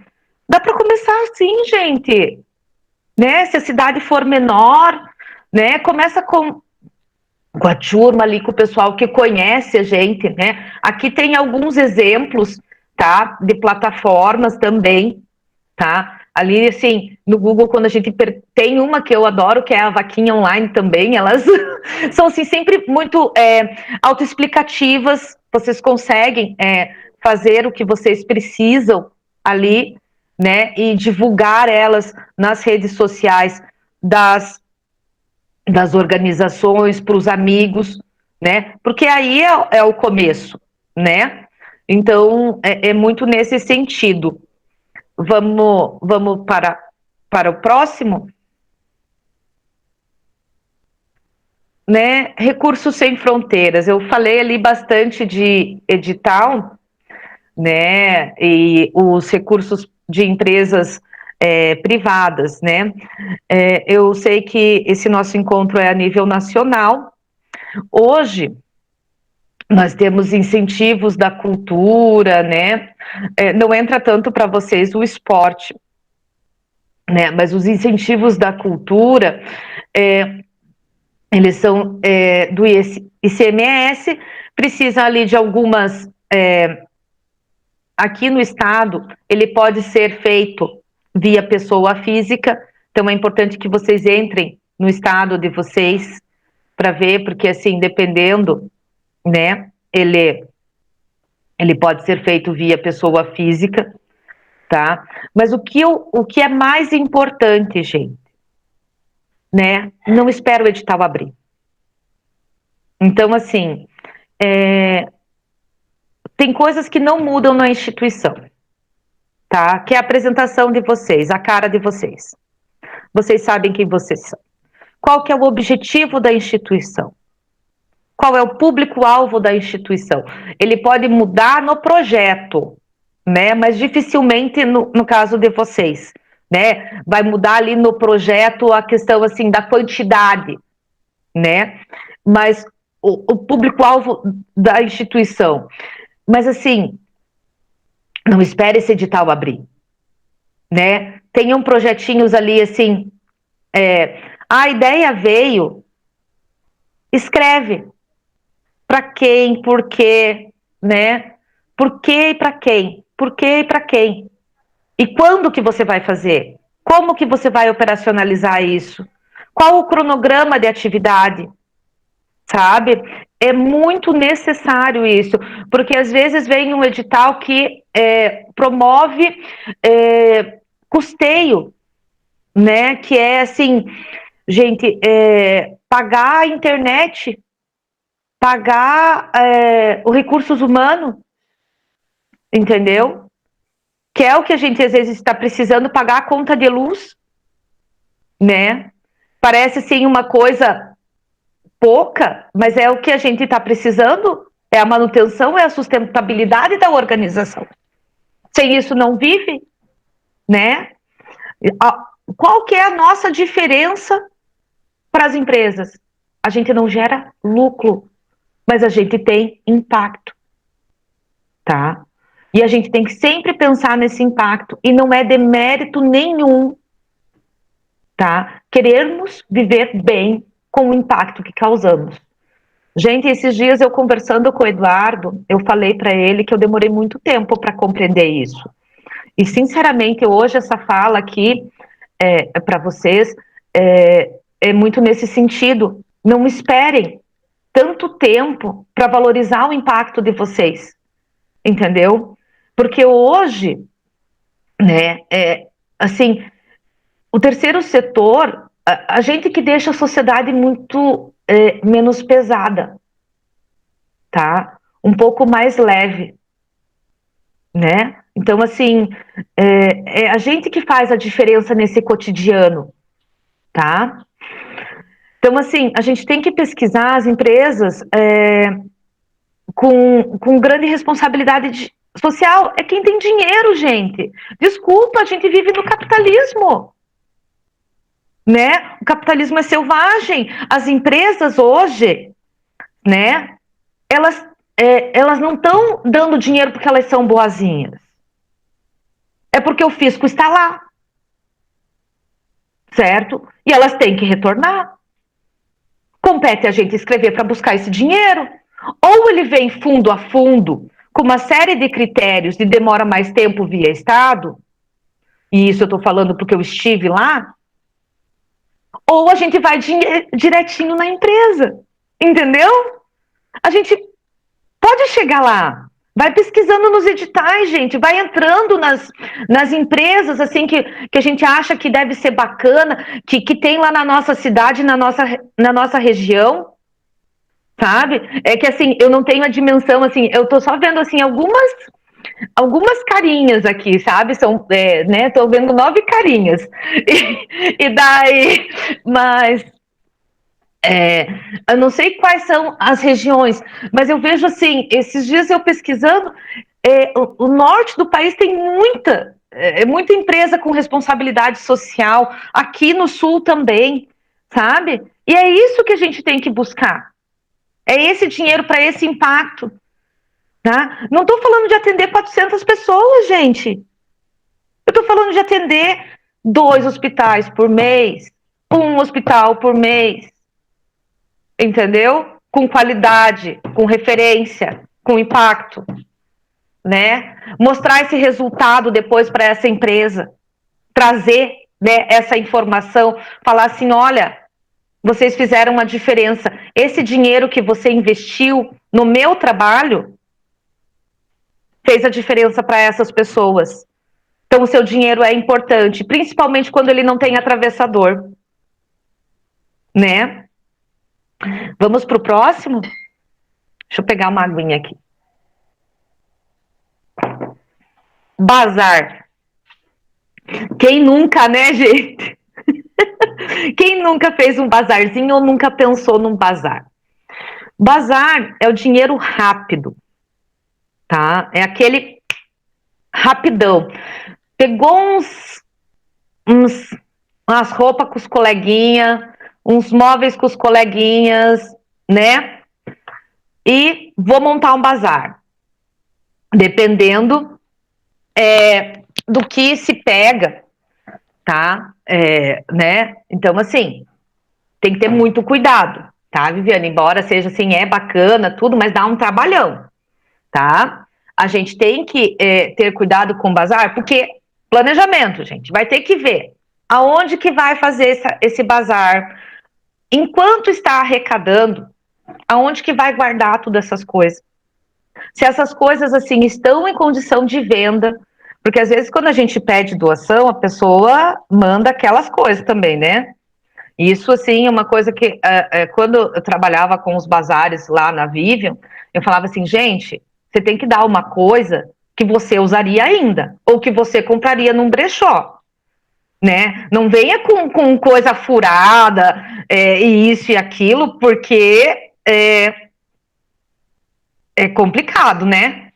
Dá para começar assim, gente, né? Se a cidade for menor, né? Começa com a turma ali, com o pessoal que conhece a gente, né? Aqui tem alguns exemplos, tá? De plataformas também, tá? Ali, assim, no Google, quando a gente tem uma que eu adoro, que é a Vaquinha Online também, elas são, assim, sempre muito autoexplicativas, vocês conseguem fazer o que vocês precisam ali, né? E divulgar elas nas redes sociais das organizações, para os amigos, né? Porque aí é o começo, né? Então, é muito nesse sentido. Vamos para o próximo? Né? Recursos sem fronteiras. Eu falei ali bastante de edital, né? E os recursos de empresas privadas, né? Eu sei que esse nosso encontro é a nível nacional. Hoje, nós temos incentivos da cultura, né? Não entra tanto para vocês o esporte, né? Mas os incentivos da cultura, eles são do ICMS, precisa ali de algumas... aqui no estado, ele pode ser feito via pessoa física, então é importante que vocês entrem no estado de vocês para ver, porque assim, dependendo, né, ele pode ser feito via pessoa física, tá? Mas o que é mais importante, gente, né? Não espera o edital abrir. Então, assim, tem coisas que não mudam na instituição, tá? Que é a apresentação de vocês, a cara de vocês. Vocês sabem quem vocês são. Qual que é o objetivo da instituição? Qual é o público-alvo da instituição? Ele pode mudar no projeto, né? Mas dificilmente no caso de vocês, né? Vai mudar ali no projeto a questão assim da quantidade, né? Mas o público-alvo da instituição. Mas assim, não espere esse edital abrir, né? Tenham projetinhos ali assim. A ideia veio, escreve. Para quem, por quê, né? Por quê e para quem? Por quê e para quem? E quando que você vai fazer? Como que você vai operacionalizar isso? Qual o cronograma de atividade? Sabe? É muito necessário isso, porque às vezes vem um edital que promove custeio, né? Que é assim, gente, pagar a internet, pagar os recursos humanos, entendeu? Que é o que a gente às vezes está precisando pagar a conta de luz, né? Parece sim uma coisa pouca, mas é o que a gente está precisando, é a manutenção, é a sustentabilidade da organização. Sem isso não vive, né? Qual que é a nossa diferença para as empresas? A gente não gera lucro, mas a gente tem impacto, tá? E a gente tem que sempre pensar nesse impacto, e não é demérito nenhum, tá? Querermos viver bem com o impacto que causamos. Gente, esses dias eu conversando com o Eduardo, eu falei para ele que eu demorei muito tempo para compreender isso. E, sinceramente, hoje essa fala aqui para vocês é muito nesse sentido. Não esperem tanto tempo para valorizar o impacto de vocês, entendeu? Porque hoje, né, assim, o terceiro setor, a gente que deixa a sociedade muito menos pesada, tá? Um pouco mais leve, né? Então, assim, é a gente que faz a diferença nesse cotidiano, tá? Então, assim, a gente tem que pesquisar as empresas com grande responsabilidade social. É quem tem dinheiro, gente. Desculpa, a gente vive no capitalismo, né? O capitalismo é selvagem. As empresas hoje, né? Elas não estão dando dinheiro porque elas são boazinhas. É porque o fisco está lá, certo? E elas têm que retornar. Compete a gente escrever para buscar esse dinheiro. Ou ele vem fundo a fundo, com uma série de critérios e demora mais tempo via Estado, e isso eu estou falando porque eu estive lá, ou a gente vai direitinho na empresa, entendeu? A gente pode chegar lá. Vai pesquisando nos editais, gente. Vai entrando nas empresas assim que a gente acha que deve ser bacana, que tem lá na nossa cidade, na nossa região, sabe? É que assim, eu não tenho a dimensão, assim, eu tô só vendo assim algumas carinhas aqui, sabe? São, né? Tô vendo 9 carinhas. E daí, mas eu não sei quais são as regiões, mas eu vejo assim, esses dias eu pesquisando, o norte do país tem muita empresa com responsabilidade social, aqui no sul também, sabe? E é isso que a gente tem que buscar. É esse dinheiro para esse impacto. Tá? Não estou falando de atender 400 pessoas, gente. Eu estou falando de atender 2 hospitais por mês, 1 hospital por mês. Entendeu? Com qualidade, com referência, com impacto, né? Mostrar esse resultado depois para essa empresa, trazer, né, essa informação, falar assim, olha, vocês fizeram uma diferença. Esse dinheiro que você investiu no meu trabalho fez a diferença para essas pessoas. Então, o seu dinheiro é importante, principalmente quando ele não tem atravessador, né? Vamos para o próximo? Deixa eu pegar uma aguinha aqui. Bazar. Quem nunca, né, gente? Quem nunca fez um bazarzinho ou nunca pensou num bazar? Bazar é o dinheiro rápido, tá? É aquele rapidão. Pegou umas roupas com os coleguinhas, uns móveis com os coleguinhas, né? E vou montar um bazar. Dependendo do que se pega, tá? Né? Então, assim, tem que ter muito cuidado, tá, Viviane? Embora seja assim, é bacana, tudo, mas dá um trabalhão, tá? A gente tem que ter cuidado com o bazar, porque planejamento, gente, vai ter que ver aonde que vai fazer esse bazar, enquanto está arrecadando, aonde que vai guardar todas essas coisas. Se essas coisas, assim, estão em condição de venda, porque às vezes quando a gente pede doação, a pessoa manda aquelas coisas também, né? Isso, assim, é uma coisa que, quando eu trabalhava com os bazares lá na Vivian, eu falava assim, gente, você tem que dar uma coisa que você usaria ainda, ou que você compraria num brechó, né? Não venha com coisa furada, e isso e aquilo, porque é complicado, né?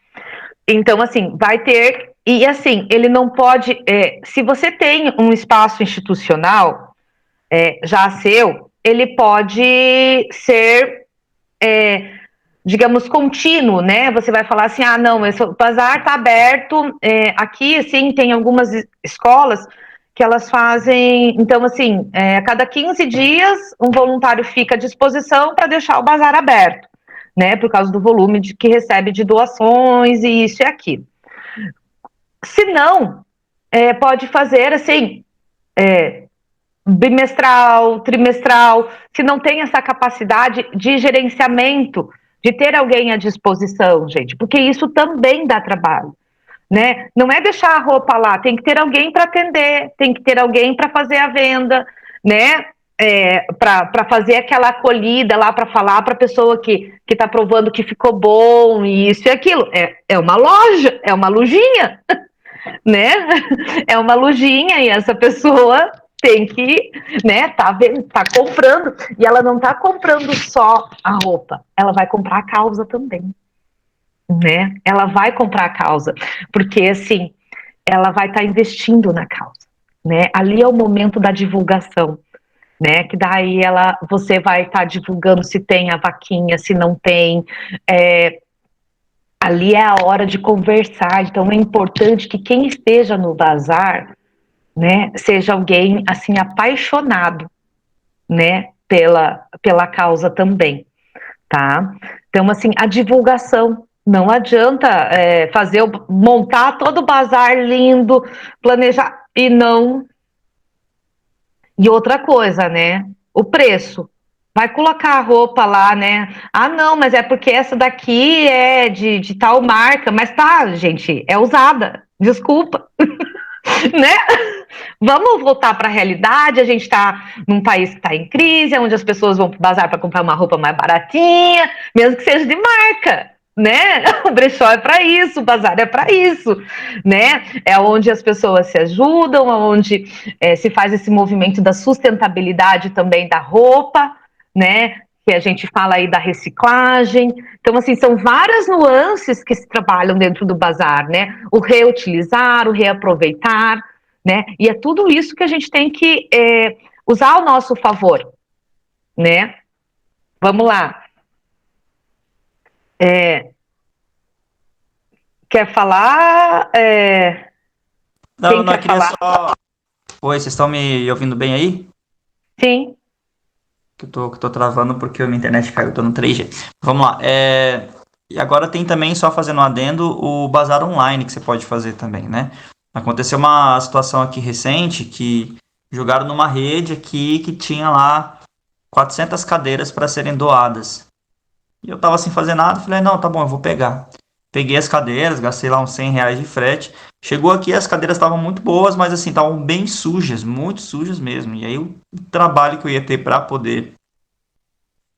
Então, assim, vai ter... E, assim, ele não pode... se você tem um espaço institucional, já seu, ele pode ser, digamos, contínuo, né? Você vai falar assim, ah, não, esse bazar está aberto, aqui, assim, tem algumas escolas que elas fazem, então, assim, a cada 15 dias, um voluntário fica à disposição para deixar o bazar aberto, né? Por causa do volume que recebe de doações e isso e aquilo. Se não, pode fazer, assim, bimestral, trimestral, se não tem essa capacidade de gerenciamento, de ter alguém à disposição, gente, porque isso também dá trabalho, né? Não é deixar a roupa lá, tem que ter alguém para atender, tem que ter alguém para fazer a venda, né? Para fazer aquela acolhida lá, para falar para a pessoa que está provando que ficou bom, e isso e aquilo. É uma loja, é uma lojinha, né? É uma lojinha e essa pessoa tem que, né, tá comprando, e ela não tá comprando só a roupa, ela vai comprar a causa também, né? Ela vai comprar a causa, porque assim, ela vai estar investindo na causa, né? Ali é o momento da divulgação, né? Que daí você vai estar divulgando se tem a vaquinha, se não tem, ali é a hora de conversar, então é importante que quem esteja no bazar, né, seja alguém, assim, apaixonado, né, pela causa também, tá? Então, assim, a divulgação, não adianta montar todo o bazar lindo, planejar, e não... E outra coisa, né, o preço. Vai colocar a roupa lá, né? Ah, não, mas é porque essa daqui é de tal marca. Mas tá, gente, é usada. Desculpa. Né? Vamos voltar para a realidade. A gente está num país que está em crise, onde as pessoas vão para o bazar para comprar uma roupa mais baratinha, mesmo que seja de marca, né? O brechó é para isso, o bazar é para isso, né? É onde as pessoas se ajudam, onde se faz esse movimento da sustentabilidade também da roupa, né? Que a gente fala aí da reciclagem. Então, assim, são várias nuances que se trabalham dentro do bazar, né? O reutilizar, o reaproveitar, né? E é tudo isso que a gente tem que usar ao nosso favor, né? Vamos lá. Quer falar? Não, Quem não, eu quer queria falar? só. Oi, vocês estão me ouvindo bem aí? Sim. Que eu tô travando porque a minha internet caiu, eu tô no 3G. Vamos lá. E agora tem também, só fazendo um adendo, o bazar online que você pode fazer também, né? Aconteceu uma situação aqui recente que jogaram numa rede aqui que tinha lá 400 cadeiras para serem doadas. E eu tava sem fazer nada, falei, não, tá bom, eu vou pegar. Peguei as cadeiras, gastei lá uns R$ 100 de frete. Chegou aqui, as cadeiras estavam muito boas, mas assim, estavam bem sujas, muito sujas mesmo. E aí o trabalho que eu ia ter para poder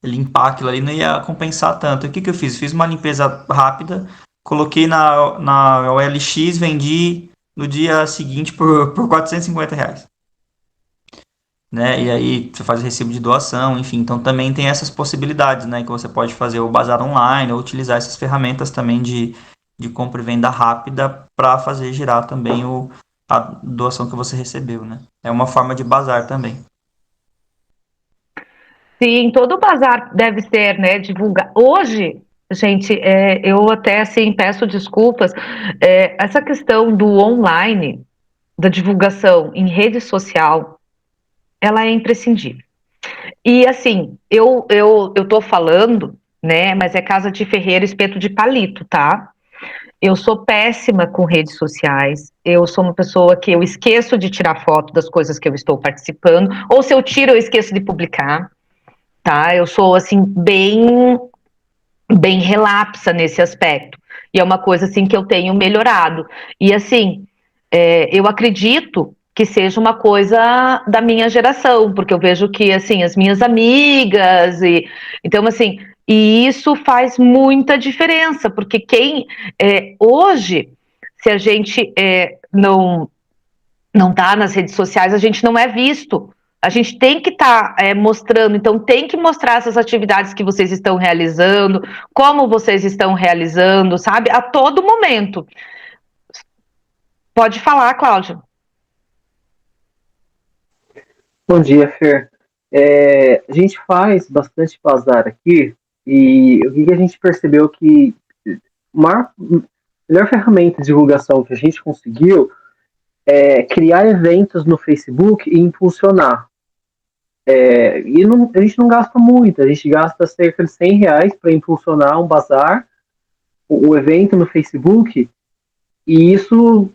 limpar aquilo ali não ia compensar tanto. O que eu fiz? Fiz uma limpeza rápida, coloquei na OLX, vendi no dia seguinte por R$ 450. Né? E aí você faz recibo de doação, enfim. Então também tem essas possibilidades, né? Que você pode fazer o bazar online ou utilizar essas ferramentas também de compra e venda rápida para fazer girar também a doação que você recebeu, né? É uma forma de bazar também. Sim, todo bazar deve ser, né, divulgado. Hoje, gente, eu até, assim, peço desculpas, essa questão do online, da divulgação em rede social, ela é imprescindível. E assim, eu tô falando, né, mas é casa de ferreiro, espeto de palito, tá? Eu sou péssima com redes sociais. Eu sou uma pessoa que eu esqueço de tirar foto das coisas que eu estou participando, ou se eu tiro, eu esqueço de publicar, tá? Eu sou assim bem relapsa nesse aspecto. E é uma coisa assim que eu tenho melhorado. E assim, eu acredito que seja uma coisa da minha geração, porque eu vejo que assim as minhas amigas e então assim, e isso faz muita diferença, porque hoje, se a gente não tá nas redes sociais, a gente não é visto. A gente tem que estar mostrando, então tem que mostrar essas atividades que vocês estão realizando, como vocês estão realizando, sabe? A todo momento. Pode falar, Cláudio. Bom dia, Fer. A gente faz bastante bazar aqui e o que a gente percebeu que a melhor ferramenta de divulgação que a gente conseguiu é criar eventos no Facebook e impulsionar. A gente não gasta muito, a gente gasta cerca de R$ 100 para impulsionar um bazar, o evento no Facebook, e isso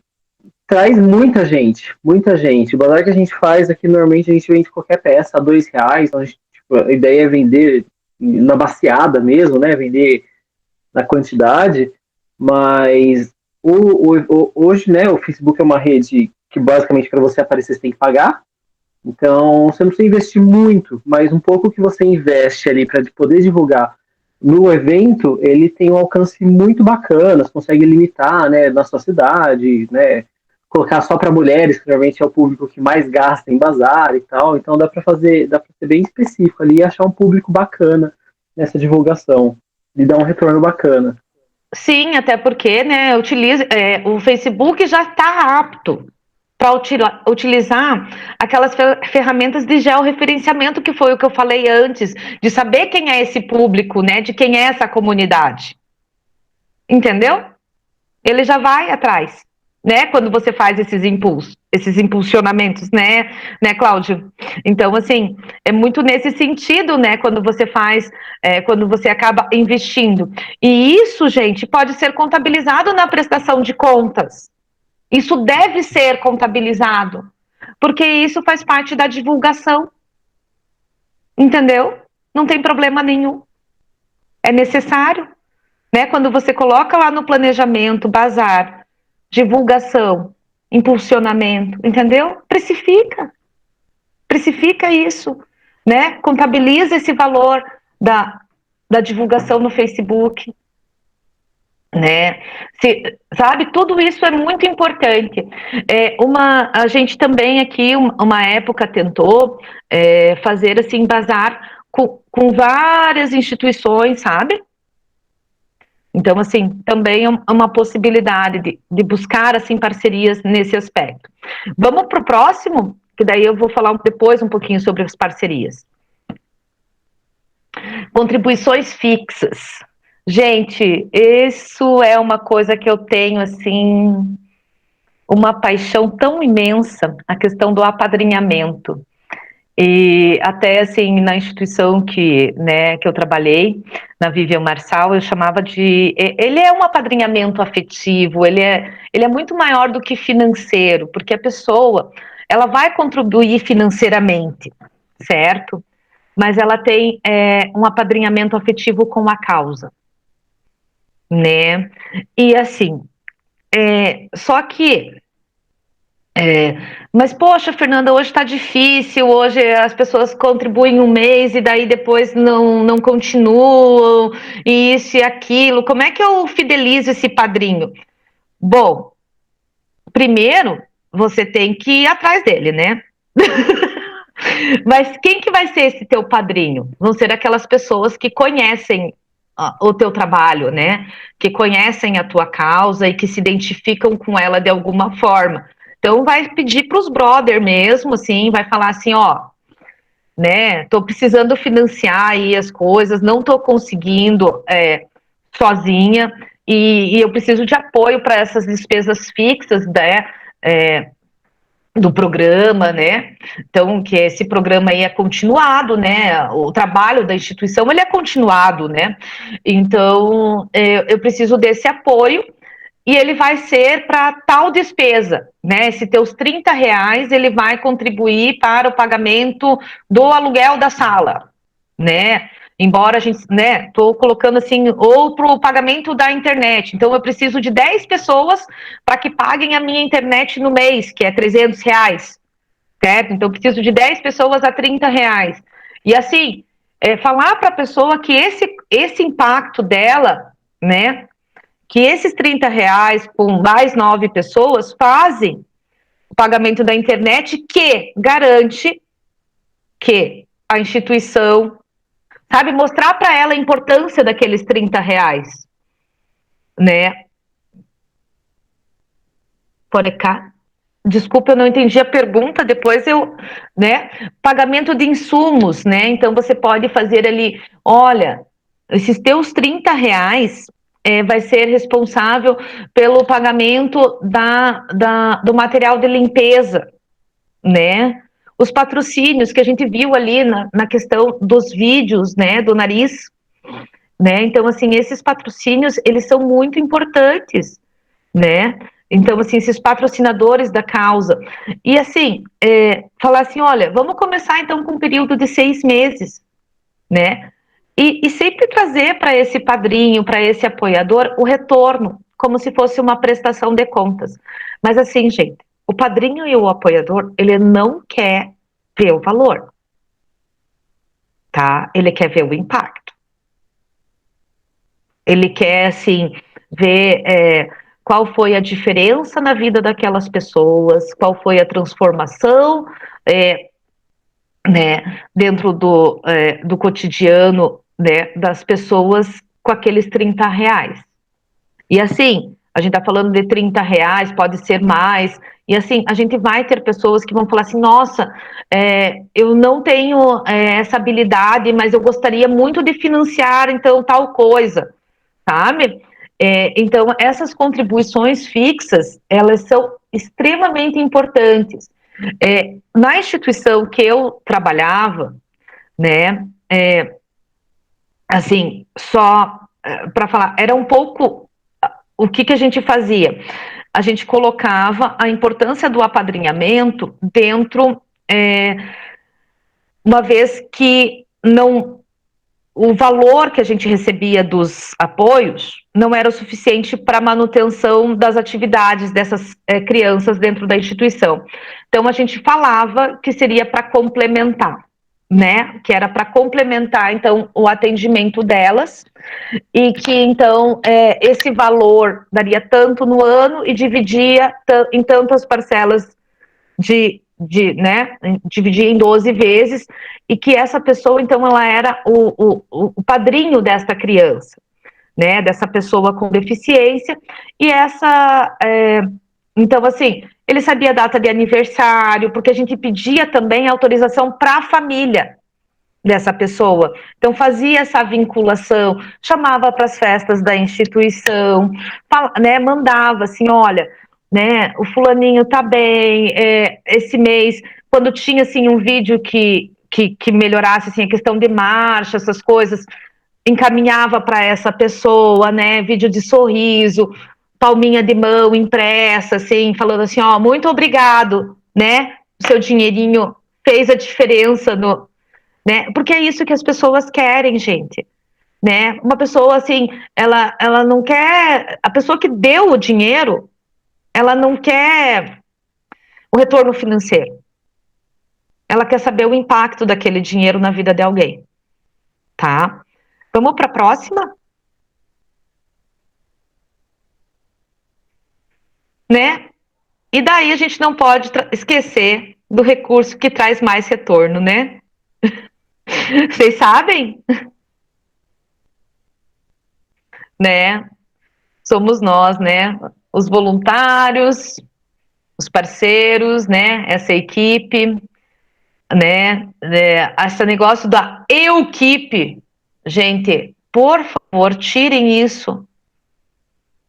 traz muita gente, muita gente. O bazar que a gente faz aqui, normalmente a gente vende qualquer peça a R$ 2, então a ideia é vender na baseada mesmo, né? Vender na quantidade, mas hoje, né, o Facebook é uma rede que basicamente para você aparecer você tem que pagar, então você não precisa investir muito, mas um pouco que você investe ali para poder divulgar no evento, ele tem um alcance muito bacana, você consegue limitar, né, na sua cidade, né, colocar só para mulheres, que normalmente é o público que mais gasta em bazar e tal, então dá para ser bem específico ali e achar um público bacana nessa divulgação e dar um retorno bacana. Sim, até porque, né, o Facebook já está apto para utilizar aquelas ferramentas de georreferenciamento, que foi o que eu falei antes, de saber quem é esse público, né, de quem é essa comunidade. Entendeu? Ele já vai atrás, né, quando você faz esses impulsionamentos, né, Cláudio? Então, assim, é muito nesse sentido, né, quando você acaba investindo. E isso, gente, pode ser contabilizado na prestação de contas. Isso deve ser contabilizado, porque isso faz parte da divulgação, entendeu? Não tem problema nenhum. É necessário, né? Quando você coloca lá no planejamento, bazar, divulgação, impulsionamento, entendeu? Precifica isso, né? Contabiliza esse valor da divulgação no Facebook, né? Sabe, tudo isso é muito importante. A gente também aqui, uma época, tentou fazer assim, bazar com várias instituições, sabe? Então, assim, também é uma possibilidade de buscar, assim, parcerias nesse aspecto. Vamos para o próximo, que daí eu vou falar depois um pouquinho sobre as parcerias. Contribuições fixas. Gente, isso é uma coisa que eu tenho, assim, uma paixão tão imensa, a questão do apadrinhamento. E até, assim, na instituição que eu trabalhei, na Vivian Marçal, eu chamava de... Ele é um apadrinhamento afetivo, ele é muito maior do que financeiro, porque a pessoa, ela vai contribuir financeiramente, certo? Mas ela tem um apadrinhamento afetivo com a causa, né? E assim, só que mas poxa, Fernanda, hoje está difícil, hoje as pessoas contribuem um mês e daí depois não continuam, e isso e aquilo, como é que eu fidelizo esse padrinho? Bom, primeiro você tem que ir atrás dele, né? Mas quem que vai ser esse teu padrinho? Vão ser aquelas pessoas que conhecem o teu trabalho, né? Que conhecem a tua causa e que se identificam com ela de alguma forma. Então vai pedir para os brother mesmo, assim, vai falar assim, ó, né? Tô precisando financiar aí as coisas, não tô conseguindo sozinha e eu preciso de apoio para essas despesas fixas, né? do programa, né? Então, que esse programa aí é continuado, né? O trabalho da instituição, ele é continuado, né? Então, eu preciso desse apoio e ele vai ser para tal despesa, né? Esse teus R$ 30, ele vai contribuir para o pagamento do aluguel da sala, né? Embora a gente, né, tô colocando assim, ou para o pagamento da internet. Então, eu preciso de 10 pessoas para que paguem a minha internet no mês, que é R$ 300, certo? Então, eu preciso de 10 pessoas a R$ 30. E assim, falar para a pessoa que esse impacto dela, né, que esses R$ 30 com mais 9 pessoas fazem o pagamento da internet, que garante que a instituição, sabe, mostrar para ela a importância daqueles R$ 30, né? Pode cá. Desculpa, eu não entendi a pergunta, depois né? Pagamento de insumos, né? Então você pode fazer ali, olha, esses teus R$ 30 vai ser responsável pelo pagamento do material de limpeza, né? Os patrocínios que a gente viu ali na questão dos vídeos, né, do nariz, né? Então, assim, esses patrocínios, eles são muito importantes, né? Então, assim, esses patrocinadores da causa. E, assim, falar assim, olha, vamos começar, então, com um período de 6 meses, né? E sempre trazer para esse padrinho, para esse apoiador, o retorno, como se fosse uma prestação de contas. Mas, assim, gente, o padrinho e o apoiador, ele não quer ver o valor, tá? Ele quer ver o impacto. Ele quer, assim, ver qual foi a diferença na vida daquelas pessoas, qual foi a transformação, né, dentro do cotidiano, né, das pessoas com aqueles R$ 30. E assim, a gente está falando de R$ 30, pode ser mais, e assim, a gente vai ter pessoas que vão falar assim, nossa, eu não tenho essa habilidade, mas eu gostaria muito de financiar, então, tal coisa, sabe? Então, essas contribuições fixas, elas são extremamente importantes. Na instituição que eu trabalhava, né, assim, só para falar, era um pouco o que a gente fazia? A gente colocava a importância do apadrinhamento dentro, uma vez que não, o valor que a gente recebia dos apoios não era o suficiente para a manutenção das atividades dessas crianças dentro da instituição. Então, a gente falava que seria para complementar, né? Que era para complementar, então, o atendimento delas, e que, então, esse valor daria tanto no ano e dividia em tantas parcelas né, dividir em 12 vezes, e que essa pessoa, então, ela era o padrinho dessa criança, né, dessa pessoa com deficiência, e então, assim, ele sabia a data de aniversário, porque a gente pedia também autorização para a família dessa pessoa, então fazia essa vinculação, chamava para as festas da instituição, né, mandava assim, olha, né, o fulaninho tá bem, esse mês, quando tinha assim um vídeo que melhorasse assim a questão de marcha, essas coisas, encaminhava para essa pessoa, né, vídeo de sorriso, palminha de mão impressa, assim, falando assim, ó, muito obrigado, né, o seu dinheirinho fez a diferença né, porque é isso que as pessoas querem, gente. Né? Uma pessoa assim, ela não quer, a pessoa que deu o dinheiro, ela não quer o retorno financeiro. Ela quer saber o impacto daquele dinheiro na vida de alguém, tá? Vamos para a próxima? Né? E daí a gente não pode esquecer do recurso que traz mais retorno, né? Vocês sabem? Né? Somos nós, né? Os voluntários, os parceiros, né? Essa equipe, né? Esse negócio da equipe, gente, por favor, tirem isso,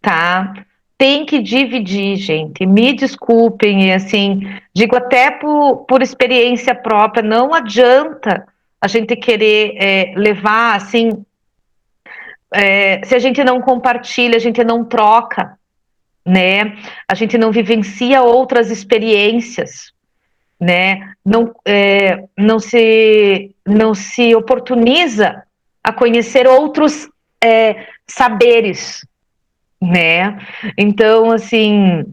tá? tem que dividir, gente. Me desculpem, assim, digo até por experiência própria, não adianta a gente querer levar, assim, se a gente não compartilha, a gente não troca, né? A gente não vivencia outras experiências, né? Não se oportuniza a conhecer outros saberes, né? Então, assim,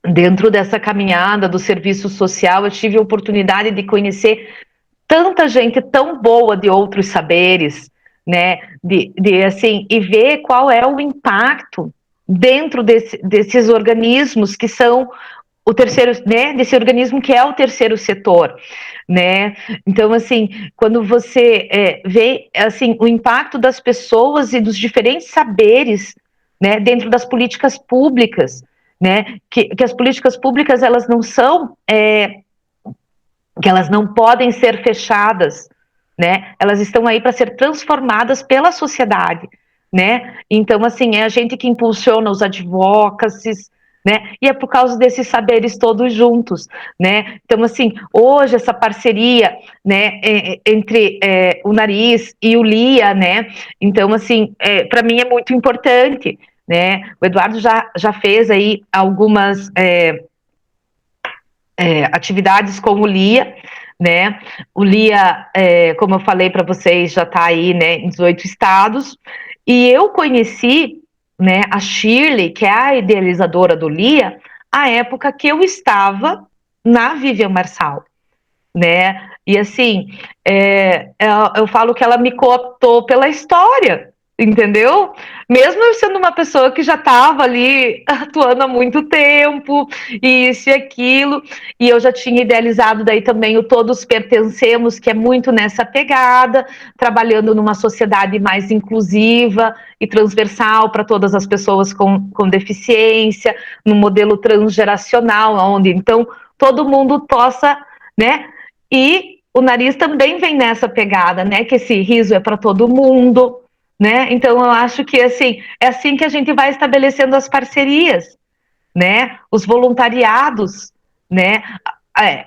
dentro dessa caminhada do serviço social, eu tive a oportunidade de conhecer tanta gente tão boa de outros saberes, né? Assim, e ver qual é o impacto dentro desses organismos que são o terceiro, né? Desse organismo que é o terceiro setor, né? Então, assim, quando você vê, assim, o impacto das pessoas e dos diferentes saberes, né? Dentro das políticas públicas, né? Que as políticas públicas, elas não são que elas não podem ser fechadas, né? Elas estão aí para ser transformadas pela sociedade, né? Então, assim, é a gente que impulsiona os advocacies, né? E é por causa desses saberes todos juntos, né? Então, assim, hoje essa parceria, né, entre o Nariz e o LIA, né? Então, assim, para mim é muito importante, né? O Eduardo já fez aí algumas atividades com o LIA, né? O LIA, como eu falei para vocês, já está aí, né, em 18 estados. E eu conheci, né, a Shirley, que é a idealizadora do LIA, a época que eu estava na Vivian Marçal, né? E assim, eu falo que ela me cooptou pela história, entendeu? Mesmo eu sendo uma pessoa que já estava ali atuando há muito tempo, isso e aquilo, e eu já tinha idealizado daí também o Todos Pertencemos, que é muito nessa pegada, trabalhando numa sociedade mais inclusiva e transversal para todas as pessoas com deficiência, no modelo transgeracional, onde então todo mundo possa, né? E o Nariz também vem nessa pegada, né? Que esse riso é para todo mundo, né? Então eu acho que assim é assim que a gente vai estabelecendo as parcerias, né? Os voluntariados, né?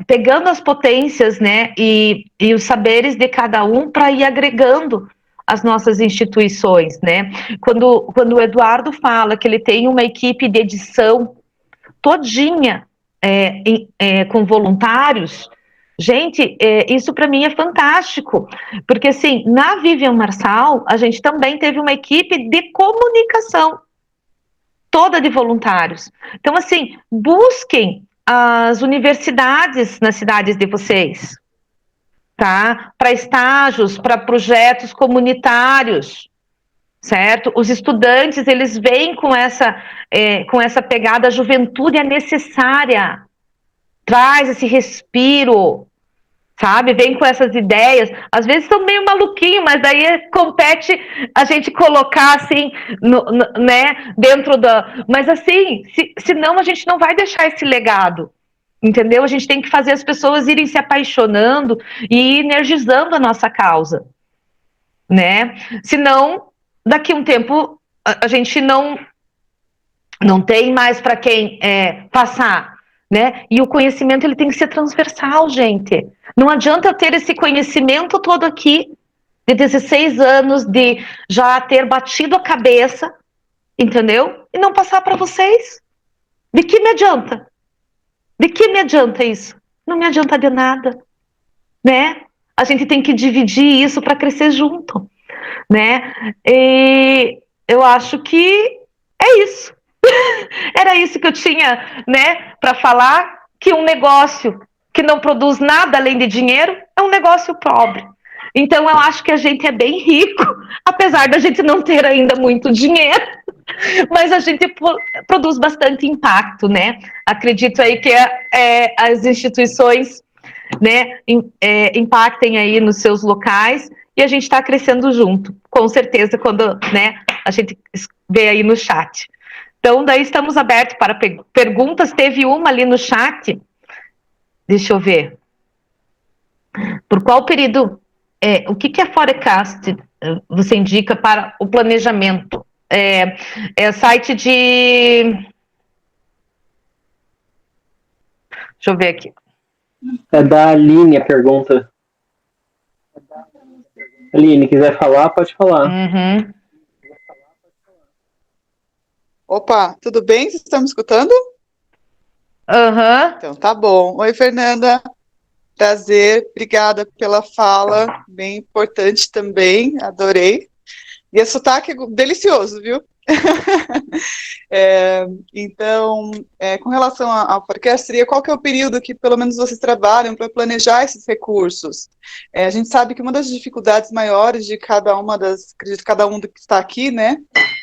Pegando as potências, né? E os saberes de cada um para ir agregando as nossas instituições, né? Quando o Eduardo fala que ele tem uma equipe de edição todinha com voluntários. Gente, isso para mim é fantástico, porque assim, na Vivian Marçal, a gente também teve uma equipe de comunicação, toda de voluntários. Então, assim, busquem as universidades nas cidades de vocês, tá? Para estágios, para projetos comunitários, certo? Os estudantes, eles vêm com essa pegada, a juventude é necessária, traz esse respiro, sabe? Vem com essas ideias, às vezes são meio maluquinho, mas daí compete a gente colocar assim, né, dentro da... Mas assim, senão a gente não vai deixar esse legado, entendeu? A gente tem que fazer as pessoas irem se apaixonando e energizando a nossa causa, né? Senão, daqui a um tempo, a gente não tem mais para quem passar, né? E o conhecimento ele tem que ser transversal, gente. Não adianta eu ter esse conhecimento todo aqui, de 16 anos, de já ter batido a cabeça, entendeu? E não passar para vocês. De que me adianta? De que me adianta isso? Não me adianta de nada, né? A gente tem que dividir isso para crescer junto, né? E eu acho que é isso. Era isso que eu tinha, né, para falar, que um negócio que não produz nada além de dinheiro é um negócio pobre. Então eu acho que a gente é bem rico, apesar da gente não ter ainda muito dinheiro, mas a gente produz bastante impacto, né? Acredito aí que as instituições, né, impactem aí nos seus locais e a gente está crescendo junto, com certeza, quando, né, a gente vê aí no chat. Então, daí estamos abertos para perguntas. Teve uma ali no chat. Deixa eu ver. Por qual período... o que a Forecast você indica para o planejamento É site de... Deixa eu ver aqui. É da Aline a pergunta. Aline, quiser falar, pode falar. Uhum. Opa, tudo bem? Vocês estão me escutando? Aham. Então, tá bom. Oi, Fernanda. Prazer. Obrigada pela fala. Bem importante também. Adorei. E esse sotaque é delicioso, viu? Então, com relação ao forecast, seria qual que é o período que pelo menos vocês trabalham para planejar esses recursos? A gente sabe que uma das dificuldades maiores de cada um que está aqui, né,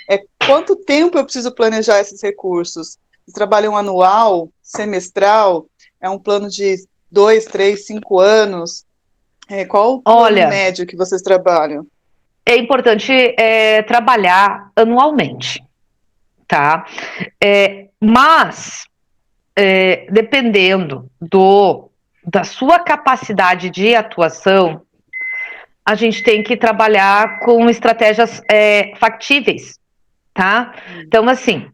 é quanto tempo eu preciso planejar esses recursos. Vocês trabalham anual, semestral, é um plano de 2, 3, 5 anos? Qual o plano médio que vocês trabalham? É importante trabalhar anualmente, tá? Mas, dependendo da sua capacidade de atuação, a gente tem que trabalhar com estratégias factíveis, tá? Então, assim,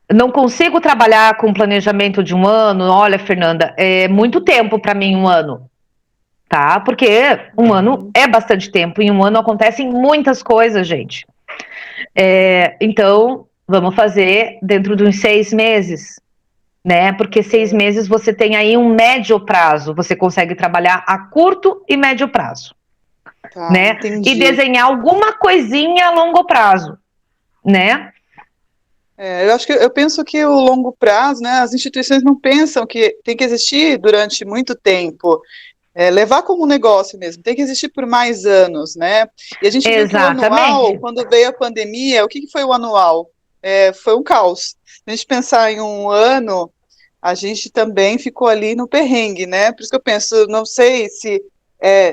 não consigo trabalhar com planejamento de um ano. Olha, Fernanda, é muito tempo para mim um ano. Tá? Porque um ano é bastante tempo, em um ano acontecem muitas coisas, gente. Então, vamos fazer dentro de uns 6 meses, né? Porque 6 meses você tem aí um médio prazo, você consegue trabalhar a curto e médio prazo, né? Entendi. E desenhar alguma coisinha a longo prazo, né? Eu penso que o longo prazo, né? As instituições não pensam que tem que existir durante muito tempo. Levar como negócio mesmo, tem que existir por mais anos, né? E a gente viu que o anual, quando veio a pandemia, o que foi o anual? Foi um caos. Se a gente pensar em um ano, a gente também ficou ali no perrengue, né? Por isso que eu penso, não sei se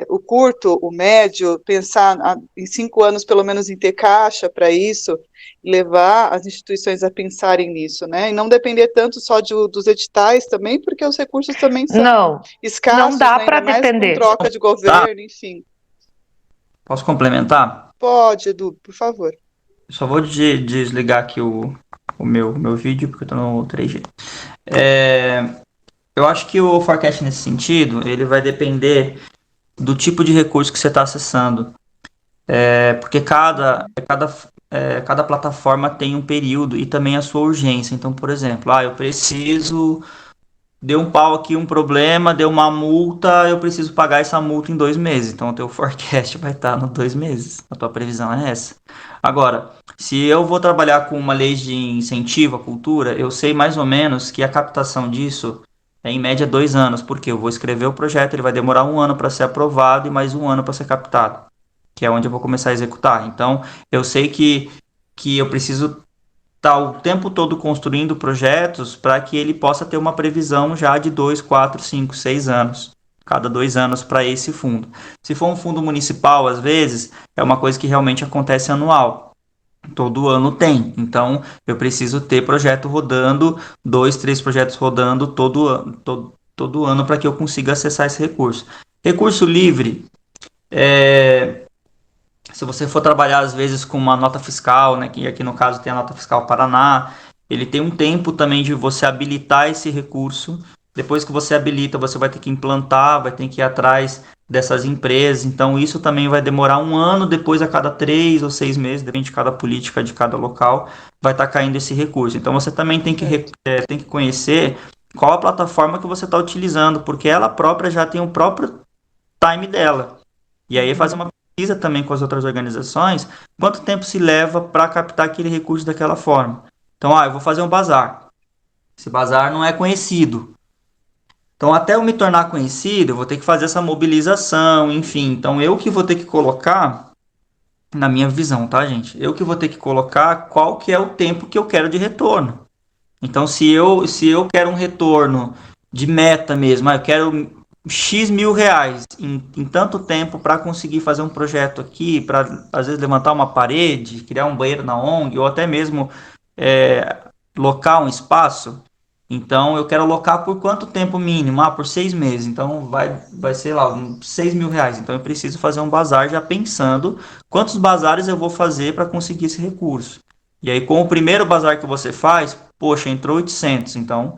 o curto, o médio, pensar em 5 anos pelo menos em ter caixa para isso, levar as instituições a pensarem nisso, né? E não depender tanto só dos editais também, porque os recursos também são escassos, não dá, né? para mais depender. Com troca de governo, enfim. Posso complementar? Pode, Edu, por favor. Só vou desligar aqui o meu vídeo, porque eu tô no 3G. Eu acho que o forecast nesse sentido, ele vai depender do tipo de recurso que você está acessando. Porque cada plataforma tem um período e também a sua urgência. Então, por exemplo, eu preciso... Deu um pau aqui, um problema, deu uma multa, eu preciso pagar essa multa em 2 meses. Então, o teu forecast vai estar nos 2 meses. A tua previsão é essa. Agora, se eu vou trabalhar com uma lei de incentivo à cultura, eu sei mais ou menos que a captação disso é em média 2 anos. Porque eu vou escrever o projeto, ele vai demorar 1 ano para ser aprovado e mais 1 ano para ser captado. Que é onde eu vou começar a executar. Então, eu sei que eu preciso estar o tempo todo construindo projetos para que ele possa ter uma previsão já de 2, 4, 5, 6 anos, cada 2 anos para esse fundo. Se for um fundo municipal, às vezes, é uma coisa que realmente acontece anual. Todo ano tem. Então, eu preciso ter projeto rodando, 2, 3 projetos rodando todo ano para que eu consiga acessar esse recurso. Recurso livre, se você for trabalhar às vezes com uma nota fiscal, né, que aqui no caso tem a nota fiscal Paraná, ele tem um tempo também de você habilitar esse recurso. Depois que você habilita, você vai ter que implantar, vai ter que ir atrás dessas empresas. Então isso também vai demorar 1 ano, depois a cada 3 ou 6 meses, depende de cada política de cada local, vai estar caindo esse recurso. Então você também tem que conhecer qual a plataforma que você está utilizando, porque ela própria já tem o próprio time dela. E aí fazer uma pesquisa também com as outras organizações, quanto tempo se leva para captar aquele recurso daquela forma. Então, eu vou fazer um bazar. Esse bazar não é conhecido. Então, até eu me tornar conhecido, eu vou ter que fazer essa mobilização, enfim. Então, eu que vou ter que colocar, na minha visão, tá, gente? Eu que vou ter que colocar qual que é o tempo que eu quero de retorno. Então, se eu quero um retorno de meta mesmo, eu quero X mil reais em tanto tempo para conseguir fazer um projeto aqui, para às vezes levantar uma parede, criar um banheiro na ONG, ou até mesmo locar um espaço. Então eu quero locar por quanto tempo mínimo? Por 6 meses. Então vai ser lá, 6 mil reais. Então eu preciso fazer um bazar já pensando quantos bazares eu vou fazer para conseguir esse recurso. E aí, com o primeiro bazar que você faz, poxa, entrou 800, então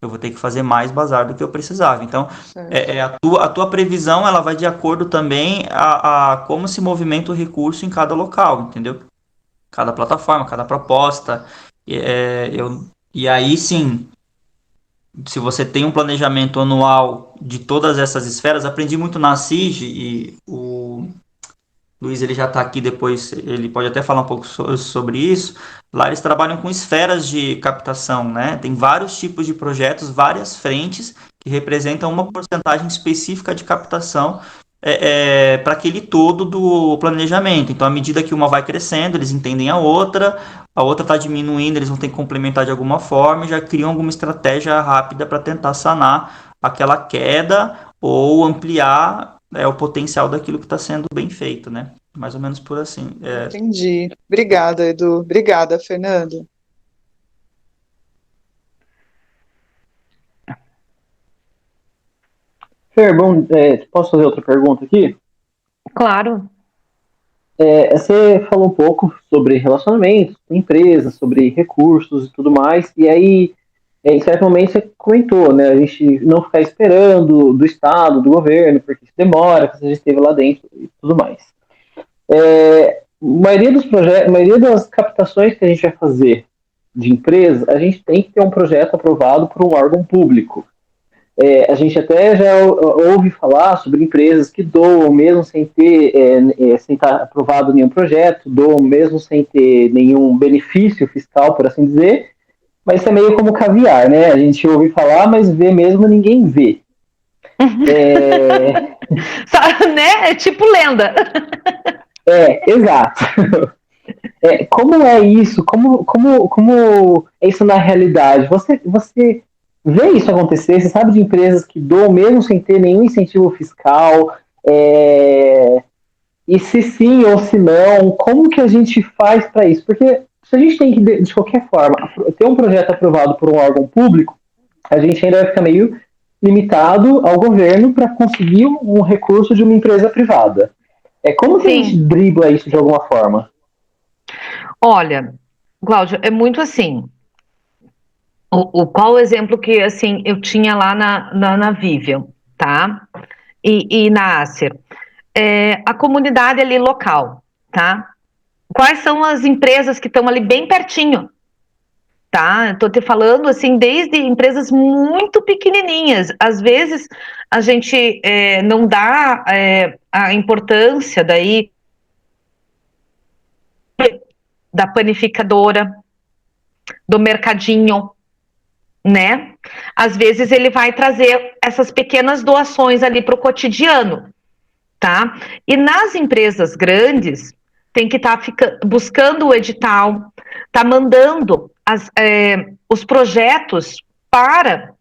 eu vou ter que fazer mais bazar do que eu precisava. Então, a tua previsão, ela vai de acordo também a como se movimenta o recurso em cada local, entendeu? Cada plataforma, cada proposta. E aí, sim, se você tem um planejamento anual de todas essas esferas, aprendi muito na CIG, e o Luiz, ele já está aqui depois, ele pode até falar um pouco sobre isso. Lá eles trabalham com esferas de captação, né? Tem vários tipos de projetos, várias frentes que representam uma porcentagem específica de captação para aquele todo do planejamento. Então, à medida que uma vai crescendo, eles entendem a outra está diminuindo, eles vão ter que complementar de alguma forma e já criam alguma estratégia rápida para tentar sanar aquela queda ou ampliar o potencial daquilo que está sendo bem feito, né? Mais ou menos por assim. Entendi. Obrigada, Edu. Obrigada, Fernando. Fer, bom, posso fazer outra pergunta aqui? Claro. Você falou um pouco sobre relacionamentos, empresas, sobre recursos e tudo mais, e aí, em certo momento, você comentou, né, a gente não ficar esperando do Estado, do governo, porque isso demora, porque você já esteve lá dentro e tudo mais. A maioria dos projetos, a maioria das captações que a gente vai fazer de empresa, a gente tem que ter um projeto aprovado por um órgão público. A gente até já ouve falar sobre empresas que doam mesmo sem ter, sem estar aprovado nenhum projeto, doam mesmo sem ter nenhum benefício fiscal, por assim dizer, mas isso é meio como caviar, né? A gente ouve falar, mas vê mesmo ninguém vê. Né? É tipo lenda. Exato. Como é isso? Como é isso na realidade? Você vê isso acontecer? Você sabe de empresas que doam mesmo sem ter nenhum incentivo fiscal? E se sim ou se não, como que a gente faz para isso? Porque se a gente tem que, de qualquer forma, ter um projeto aprovado por um órgão público, a gente ainda vai ficar meio limitado ao governo para conseguir um recurso de uma empresa privada. Como que a gente dribla isso de alguma forma? Olha, Cláudio, é muito assim. Qual o exemplo que assim eu tinha lá na Vivian, tá? E na Acer. A comunidade ali local, tá? Quais são as empresas que estão ali bem pertinho, tá? Estou te falando assim, desde empresas muito pequenininhas. Às vezes a gente não dá a importância daí da panificadora, do mercadinho, né? Às vezes ele vai trazer essas pequenas doações ali para o cotidiano, tá? E nas empresas grandes tem que estar buscando o edital, tá mandando os projetos para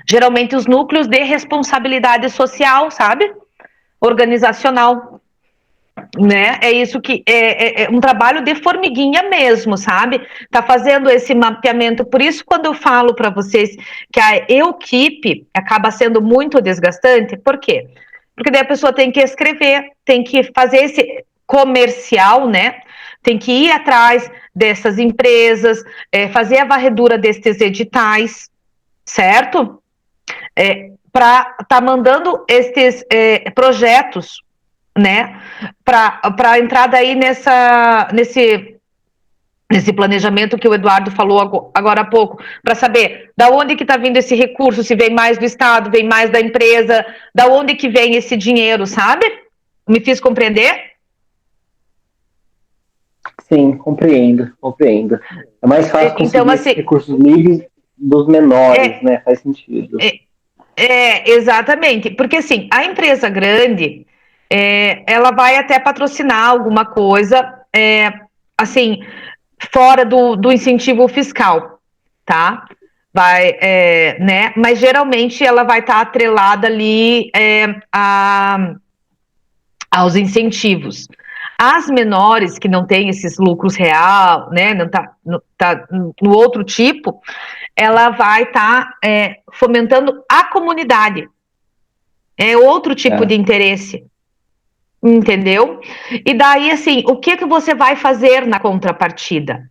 geralmente os núcleos de responsabilidade social, sabe? Organizacional. Né? É isso que é um trabalho de formiguinha mesmo, sabe? Tá fazendo esse mapeamento. Por isso, quando eu falo para vocês que a equipe acaba sendo muito desgastante, por quê? Porque daí a pessoa tem que escrever, tem que fazer esse comercial, né? Tem que ir atrás dessas empresas, fazer a varredura desses editais, certo? Para tá mandando esses projetos, né, para entrar daí nesse planejamento que o Eduardo falou agora há pouco, para saber da onde que está vindo esse recurso, se vem mais do Estado, vem mais da empresa, da onde que vem esse dinheiro, sabe? Me fiz compreender? Sim, compreendo. É mais fácil conseguir então, assim, recursos livres dos menores, né? Faz sentido. Exatamente, porque assim, a empresa grande, ela vai até patrocinar alguma coisa, assim, fora do incentivo fiscal, tá? Vai, né? Mas geralmente ela vai estar atrelada ali aos incentivos. As menores que não têm esses lucros real, né? Não tá no outro tipo, ela vai estar fomentando a comunidade. É outro tipo de interesse, entendeu? E daí, assim, o que você vai fazer na contrapartida,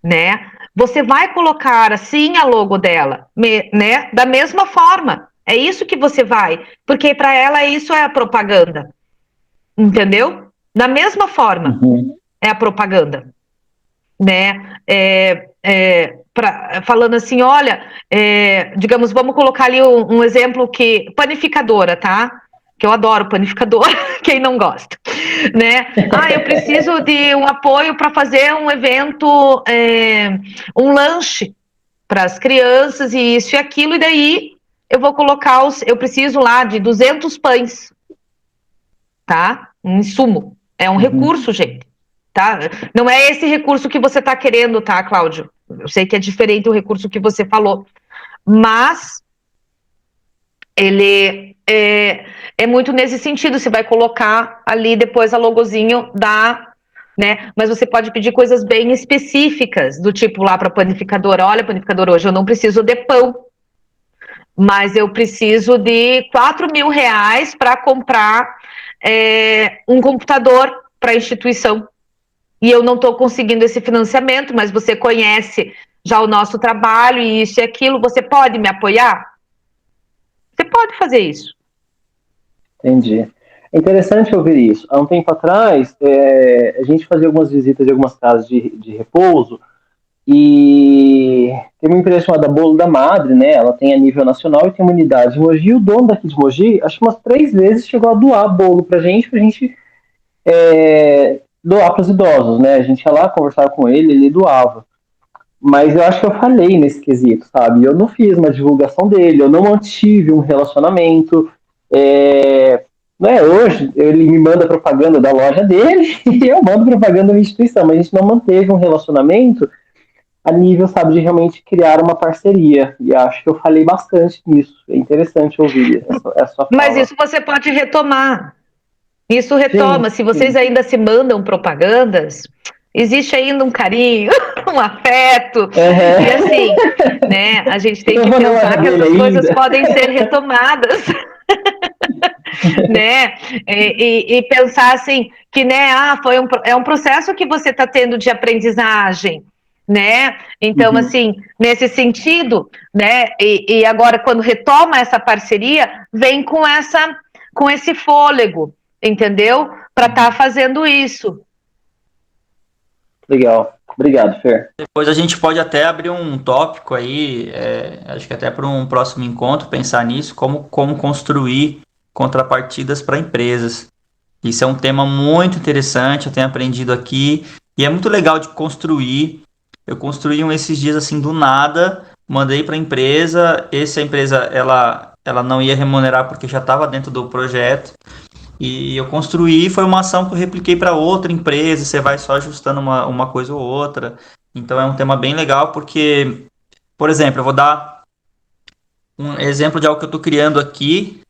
né? Você vai colocar, assim, a logo dela, né? Da mesma forma. É isso que você vai, porque para ela isso é a propaganda, entendeu? Da mesma forma, é a propaganda, né? Falando assim, olha, digamos, vamos colocar ali um exemplo que panificadora, tá? Que eu adoro panificadora, quem não gosta, né? Eu preciso de um apoio para fazer um evento, um lanche para as crianças e isso e aquilo, e daí eu vou colocar eu preciso lá de 200 pães, tá? Um insumo, é um recurso, gente, tá? Não é esse recurso que você está querendo, tá, Cláudio? Eu sei que é diferente o recurso que você falou, mas ele é muito nesse sentido. Você vai colocar ali depois a logozinho né? Mas você pode pedir coisas bem específicas, do tipo lá para a panificadora: olha, panificadora, hoje eu não preciso de pão, mas eu preciso de 4.000 reais para comprar um computador para a instituição. E eu não estou conseguindo esse financiamento, mas você conhece já o nosso trabalho e isso e aquilo, você pode me apoiar? Você pode fazer isso. Entendi. É interessante ouvir isso. Há um tempo atrás, a gente fazia algumas visitas de algumas casas de repouso, e tem uma empresa chamada Bolo da Madre, né? Ela tem a nível nacional e tem uma unidade de Mogi. E o dono daqui de Mogi, acho que umas 3 vezes chegou a doar bolo pra gente doar para os idosos, né? A gente ia lá, conversava com ele doava. Mas eu acho que eu falhei nesse quesito, sabe? Eu não fiz uma divulgação dele, eu não mantive um relacionamento. Né? Hoje, ele me manda propaganda da loja dele e eu mando propaganda da minha instituição, mas a gente não manteve um relacionamento a nível, sabe, de realmente criar uma parceria. E acho que eu falei bastante nisso. É interessante ouvir essa fala. Mas isso você pode retomar. Isso retoma. Sim, se vocês ainda se mandam propagandas, existe ainda um carinho, um afeto. E assim, né, a gente tem que pensar que essas coisas podem ser retomadas. Né? E pensar assim, que, né, é um processo que você está tendo de aprendizagem, né? Então, assim, nesse sentido, né? E agora, quando retoma essa parceria, vem com esse fôlego, entendeu? Para estar fazendo isso. Legal. Obrigado, Fer. Depois a gente pode até abrir um tópico aí, acho que até para um próximo encontro, pensar nisso, como construir contrapartidas para empresas. Isso é um tema muito interessante, eu tenho aprendido aqui, e é muito legal de construir. Eu construí esses dias assim do nada, mandei para a empresa, essa empresa ela não ia remunerar porque já estava dentro do projeto, e eu construí, foi uma ação que eu repliquei para outra empresa, você vai só ajustando uma coisa ou outra. Então é um tema bem legal, porque, por exemplo, eu vou dar um exemplo de algo que eu estou criando aqui,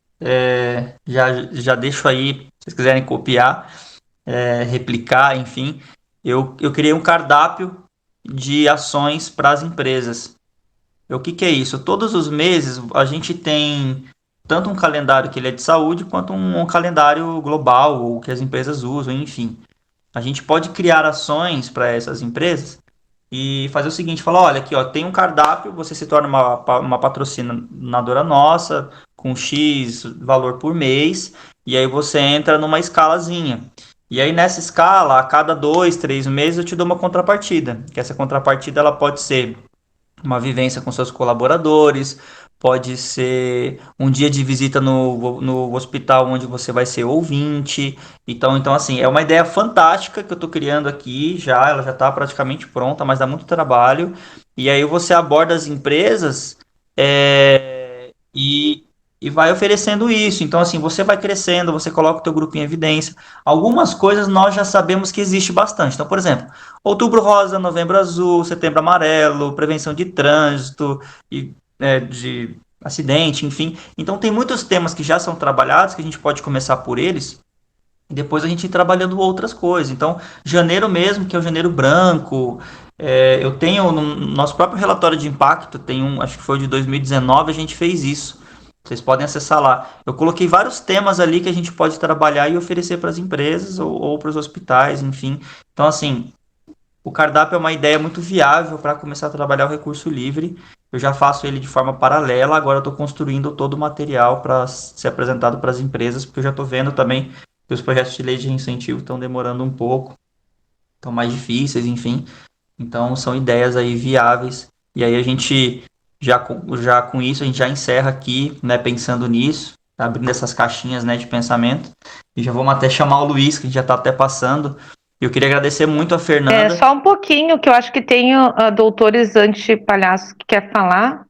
já deixo aí, se vocês quiserem copiar, replicar, enfim. Eu criei um cardápio de ações para as empresas. O que é isso? Todos os meses a gente tem tanto um calendário que ele é de saúde, quanto um calendário global, ou que as empresas usam, enfim. A gente pode criar ações para essas empresas e fazer o seguinte, falar, olha, aqui ó, tem um cardápio, você se torna uma patrocinadora nossa, com X valor por mês, e aí você entra numa escalazinha. E aí nessa escala, a cada 2, 3 meses eu te dou uma contrapartida, que essa contrapartida ela pode ser uma vivência com seus colaboradores, pode ser um dia de visita no hospital onde você vai ser ouvinte. Então assim, é uma ideia fantástica que eu estou criando aqui, ela já está praticamente pronta, mas dá muito trabalho. E aí você aborda as empresas e vai oferecendo isso. Então assim, você vai crescendo, você coloca o teu grupo em evidência. Algumas coisas nós já sabemos que existe bastante. Então, por exemplo, Outubro Rosa, Novembro Azul, Setembro Amarelo, prevenção de trânsito e de acidente, enfim. Então tem muitos temas que já são trabalhados, que a gente pode começar por eles, e depois a gente ir trabalhando outras coisas. Então, janeiro mesmo, que é o janeiro branco, eu tenho no nosso próprio relatório de impacto, tem acho que foi de 2019, a gente fez isso. Vocês podem acessar lá. Eu coloquei vários temas ali que a gente pode trabalhar e oferecer para as empresas ou para os hospitais, enfim. Então, assim, o cardápio é uma ideia muito viável para começar a trabalhar o recurso livre. Eu já faço ele de forma paralela, agora eu estou construindo todo o material para ser apresentado para as empresas, porque eu já estou vendo também que os projetos de lei de incentivo estão demorando um pouco, estão mais difíceis, enfim. Então, são ideias aí viáveis. E aí a gente, já com isso, a gente já encerra aqui, né, pensando nisso, abrindo essas caixinhas, né, de pensamento. E já vamos até chamar o Luiz, que a gente já está até passando. Eu queria agradecer muito a Fernanda. Só um pouquinho, que eu acho que tem doutores anti-palhaços que quer falar.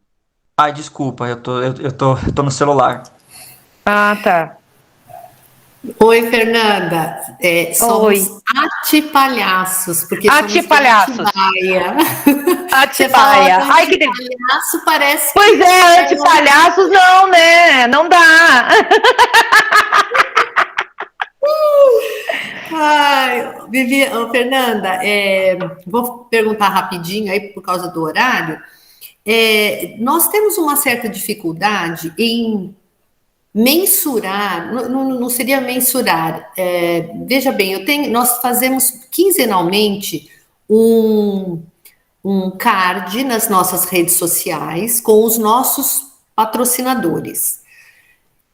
Ai, desculpa, eu tô no celular. Ah, tá. Oi, Fernanda. Somos Oi. Atipalhaços, porque Atipalhaços. somos de Atibaia. Atibaia. Ai, que delícia. Palhaço parece. Pois é, anti-palhaços não, né? Não dá. Ai, Fernanda, vou perguntar rapidinho aí por causa do horário. Nós temos uma certa dificuldade em mensurar, não seria mensurar. Veja bem, nós fazemos quinzenalmente um card nas nossas redes sociais com os nossos patrocinadores.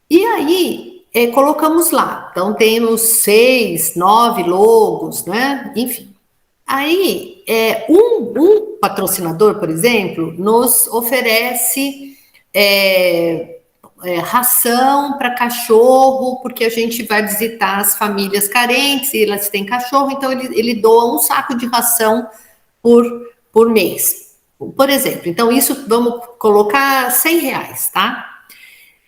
E aí, colocamos lá. Então, temos 6, 9 logos, né? Enfim. Aí, um patrocinador, por exemplo, nos oferece ração para cachorro, porque a gente vai visitar as famílias carentes e elas têm cachorro, então ele doa um saco de ração por mês, por exemplo. Então, isso vamos colocar R$100, tá?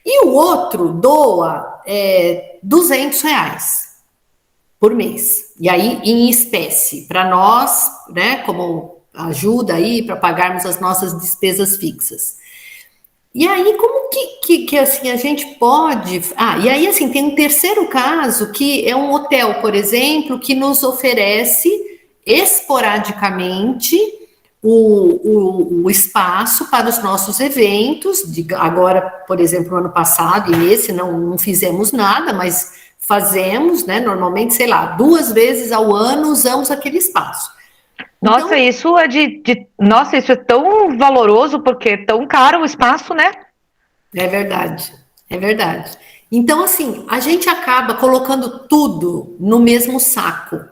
E o outro doa R$200 por mês. E aí, em espécie, para nós, né, como ajuda aí para pagarmos as nossas despesas fixas. E aí, como que assim, a gente pode... e aí, assim, tem um terceiro caso, que é um hotel, por exemplo, que nos oferece esporadicamente o espaço para os nossos eventos. Agora, por exemplo, no ano passado, e nesse não fizemos nada, mas fazemos, né, normalmente, sei lá, 2 vezes ao ano usamos aquele espaço. Nossa, isso é Nossa, isso é tão valoroso, porque é tão caro o espaço, né? É verdade, é verdade. Então, assim, a gente acaba colocando tudo no mesmo saco.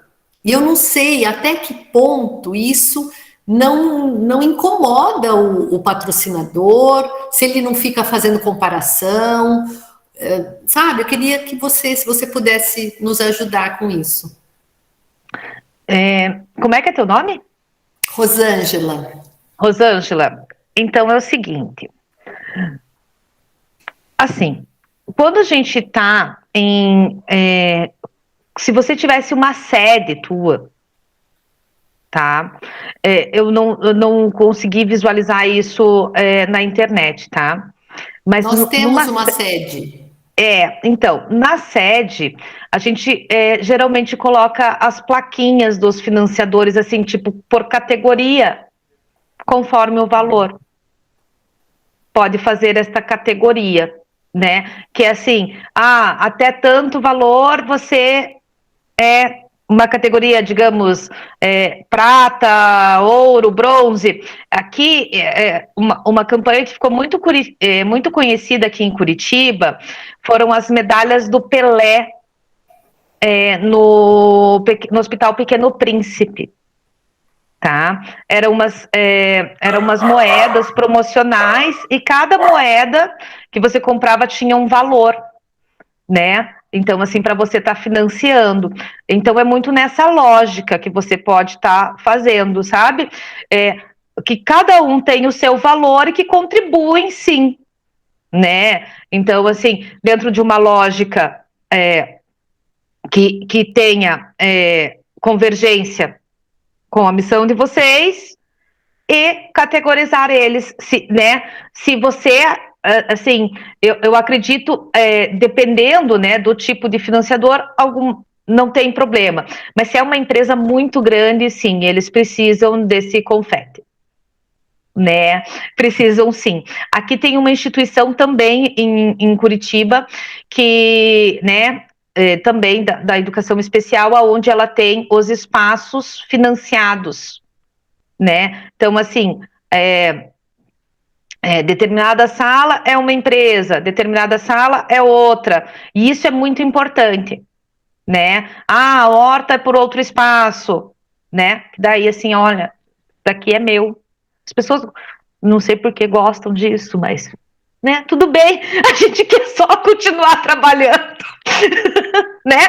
E eu não sei até que ponto isso não incomoda o patrocinador, se ele não fica fazendo comparação, sabe? Eu queria que se você pudesse nos ajudar com isso. Como é que é teu nome? Rosângela. Rosângela, então é o seguinte, assim, quando a gente tá se você tivesse uma sede tua, tá? Eu não consegui visualizar isso na internet, tá? Mas nós temos uma sede. Então, na sede, a gente geralmente coloca as plaquinhas dos financiadores, assim, tipo, por categoria, conforme o valor. Pode fazer esta categoria, né? Que é assim, até tanto valor você é uma categoria, digamos, prata, ouro, bronze. Aqui, uma campanha que ficou muito conhecida aqui em Curitiba foram as medalhas do Pelé no Hospital Pequeno Príncipe. Tá? Eram umas moedas promocionais e cada moeda que você comprava tinha um valor, né? Então, assim, para você estar financiando. Então, é muito nessa lógica que você pode estar fazendo, sabe? Que cada um tem o seu valor e que contribuem, sim, né? Então, assim, dentro de uma lógica que tenha convergência com a missão de vocês e categorizar eles, né? Se você... assim, eu acredito, dependendo, né, do tipo de financiador, não tem problema. Mas se é uma empresa muito grande, sim, eles precisam desse confete. né? Precisam sim. Aqui tem uma instituição também em Curitiba que, né, também da educação especial, onde ela tem os espaços financiados, né? Então, assim, determinada sala é uma empresa, determinada sala é outra, e isso é muito importante, né? Ah, a horta é por outro espaço, né? Daí, assim, olha, daqui é meu. As pessoas, não sei por que gostam disso, mas, né? Tudo bem, a gente quer só continuar trabalhando, né?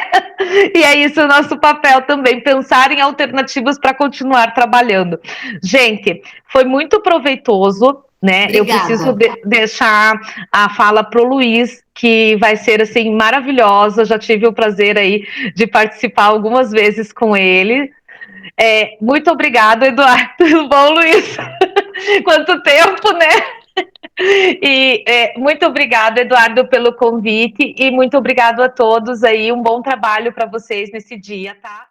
E é isso o nosso papel também, pensar em alternativas para continuar trabalhando. Gente, foi muito proveitoso, né? Obrigada. Eu preciso deixar a fala para o Luiz, que vai ser, assim, maravilhosa. Já tive o prazer aí de participar algumas vezes com ele. Muito obrigado, Eduardo. Tudo bom, Luiz? Quanto tempo, né? E muito obrigado, Eduardo, pelo convite, e muito obrigado a todos aí. Um bom trabalho para vocês nesse dia, tá?